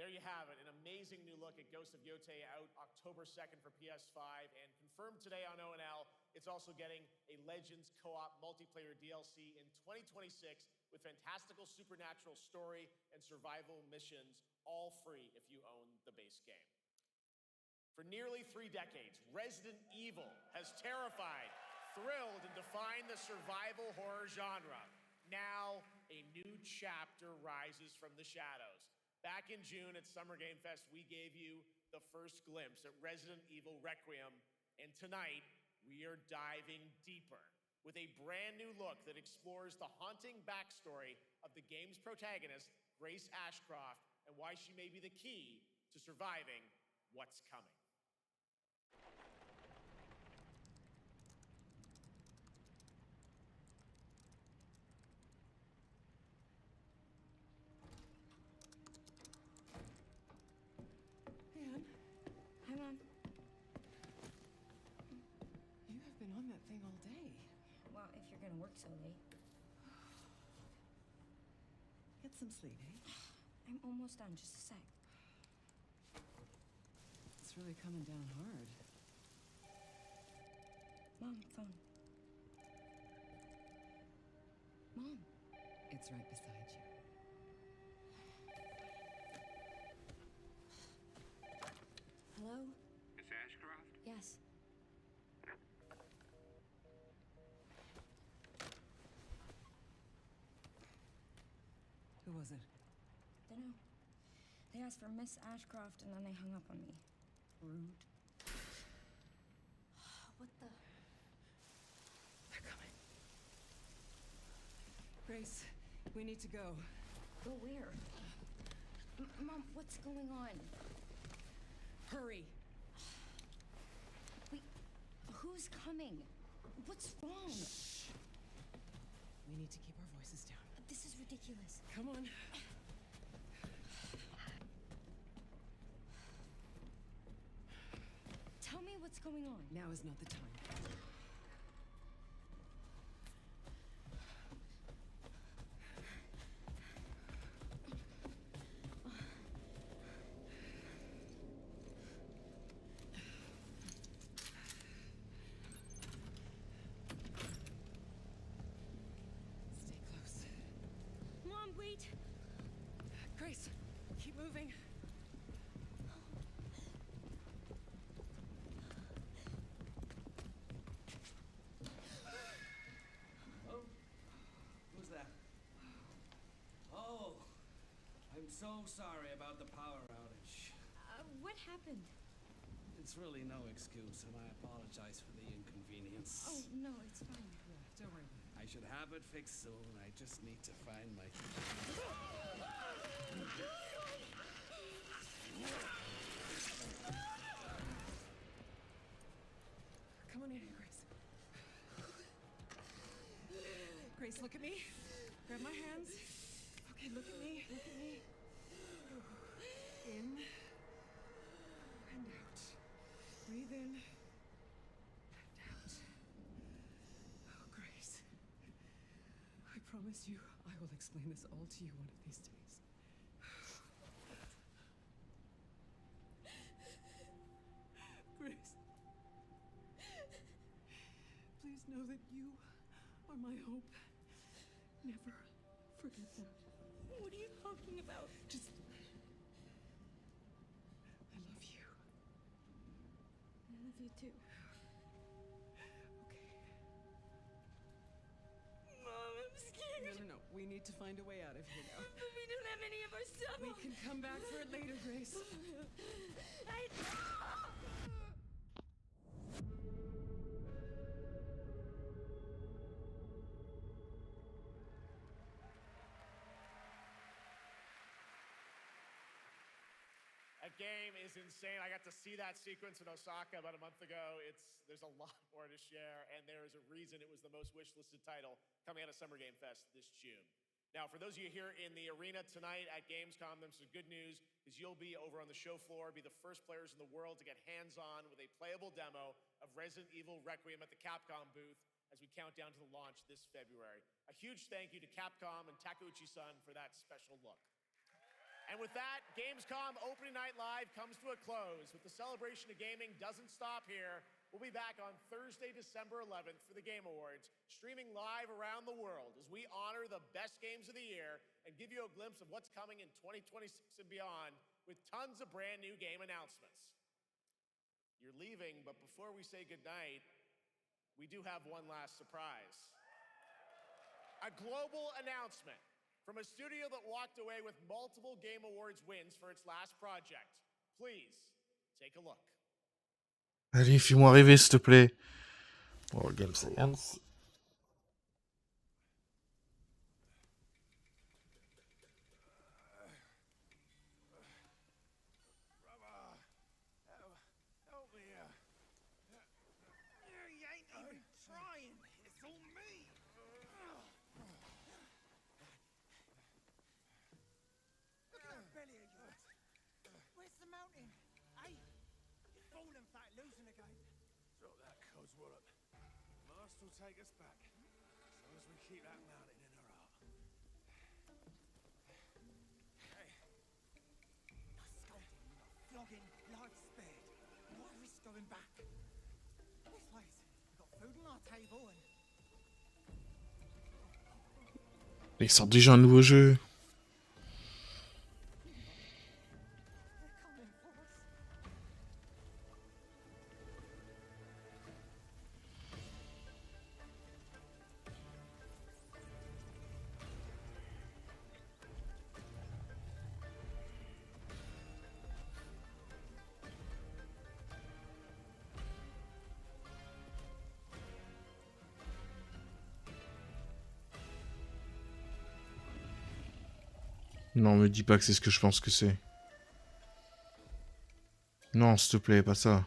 There you have it, an amazing new look at Ghost of Yotei out October 2nd for PS5 and confirmed today on ONL. It's also getting a Legends co-op multiplayer DLC in 2026 with fantastical supernatural story and survival missions, all free if you own the base game. For nearly 3 decades, Resident Evil has terrified, thrilled, and defined the survival horror genre. Now, a new chapter rises from the shadows. Back in June at Summer Game Fest, we gave you the first glimpse at Resident Evil Requiem, and tonight we are diving deeper with a brand new look that explores the haunting backstory of the game's protagonist, Grace Ashcroft, and why she may be the key to surviving what's coming. if you're gonna work so late. Get some sleep, eh? I'm almost done, just a sec. It's really coming down hard. Mom, phone. Mom. It's right beside you. Hello? Miss Ashcroft? Yes. Who was it? Dunno. They asked for Miss Ashcroft and then they hung up on me. Rude. What the? They're coming. Grace, we need to go. Go where? Mom, what's going on? Hurry. Wait, who's coming? What's wrong? Shh. We need to keep our voices down. This is ridiculous. Come on. Tell me what's going on. Now is not the time. Stay close. Mom, wait. Grace, keep moving. Oh, who's that? Oh, I'm so sorry about the power outage. What happened? It's really no excuse, and I apologize for the inconvenience. Oh, no, it's fine. Don't worry about it. I should have it fixed soon. I just need to find my... Come on in here, Grace. Grace, look at me. Grab my hands. Okay, look at me. Look at me. In and out. Breathe in and out. Oh, Grace. I promise you, I will explain this all to you one of these days. Grace. Please know that you are my hope. Never forget that. What are you talking about? Just... I love you. I love you too. Okay. Mom, I'm scared. No. We need to find a way out of here now. But we don't have any of our stuff. We can come back for it later, Grace. That game is insane. I got to see that sequence in Osaka about a month ago. There's a lot more to share, and there is a reason it was the most wishlisted title coming out of Summer Game Fest this June. Now, for those of you here in the arena tonight at Gamescom, there's some good news, is you'll be over on the show floor, be the first players in the world to get hands-on with a playable demo of Resident Evil Requiem at the Capcom booth as we count down to the launch this February. A huge thank you to Capcom and Takeuchi-san for that special look. And with that, Gamescom Opening Night Live comes to a close. But the celebration of gaming doesn't stop here. We'll be back on Thursday, December 11th for the Game Awards, streaming live around the world as we honor the best games of the year and give you a glimpse of what's coming in 2026 and beyond with tons of brand new game announcements. You're leaving, but before we say goodnight, we do have one last surprise. A global announcement from a studio that walked away with multiple Game Awards wins for its last project. Please, take a look. Allez, fais-moi rêver, s'il te plaît. Oh, Game Science. Help me out. You ain't even trying. It's on me. Look at that belly of yours. Where's the mountain? Hey, you're falling fat, losing again. Drop that, Codswallop. Master will take us back. keep that mountain in her heart. Hey. No scolding, no flogging, life spared. Why risk going back? This place, we've got food on our table and... Ils sortent déjà un nouveau jeu. Non, me dis pas que c'est ce que je pense que c'est. Non, s'il te plaît, pas ça.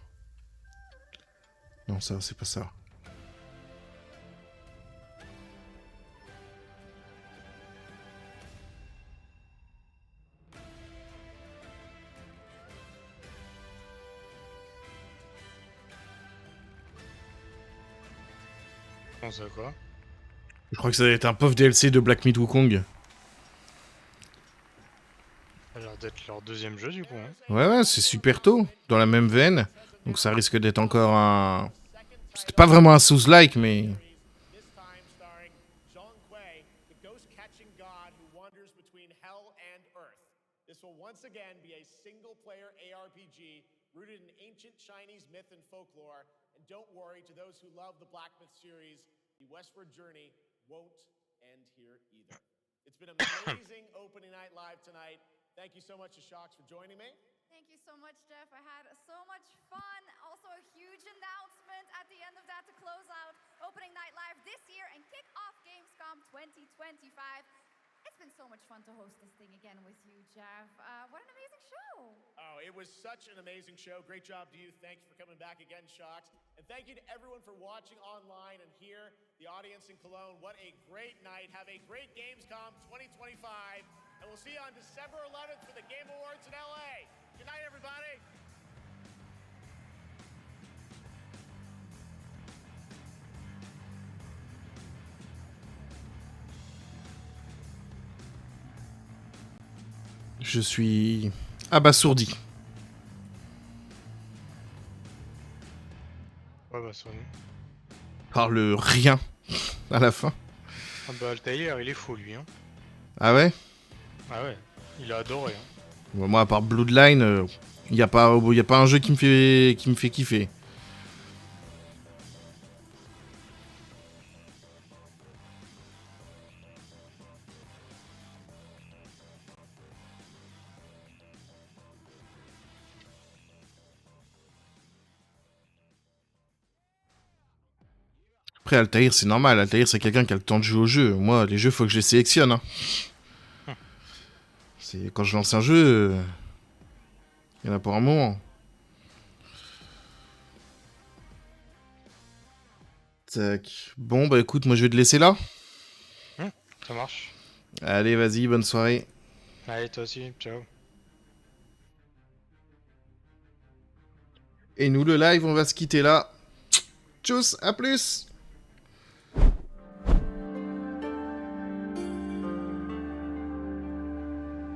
Non, ça, c'est pas ça. On sait quoi? Je crois que ça va être un pauvre DLC de Black Myth Wukong. Ça a l'air d'être leur deuxième jeu du coup. Hein. Ouais, c'est super tôt, dans la même veine. Donc ça risque d'être encore un... C'était pas vraiment un Souls-like, mais... This will once again be a single-player ARPG rooted in ancient Chinese myth and folklore. And don't worry, to those who love the Black Myth series, the westward journey won't end here either. It's been amazing opening night live tonight. Thank you so much to Shox for joining me. Thank you so much, Jeff. I had so much fun. Also, a huge announcement at the end of that to close out opening night live this year and kick off Gamescom 2025. It's been so much fun to host this thing again with you, Jeff. What an amazing show. Oh, it was such an amazing show. Great job to you. Thanks for coming back again, Shox. And thank you to everyone for watching online and here, the audience in Cologne. What a great night. Have a great Gamescom 2025. And we'll see you on December 11th for the Game Awards in LA. Good night, everybody. Je suis abasourdi. Ouais, bah, ça. Par le rien à la fin. Ah bah, Altair, il est fou lui. Hein. Ah ouais? Ah ouais, il a adoré. Hein. Bon, moi, à part Bloodline, y a pas un jeu qui me fait kiffer. Après, Altair, c'est normal. Altair, c'est quelqu'un qui a le temps de jouer au jeu. Moi, les jeux, faut que je les sélectionne. Hein. C'est quand je lance un jeu, il y en a pour un moment. Tac. Bon, bah écoute, moi je vais te laisser là. Ça marche. Allez, vas-y, bonne soirée. Allez, toi aussi, ciao. Et nous, le live, on va se quitter là. Tchuss, à plus.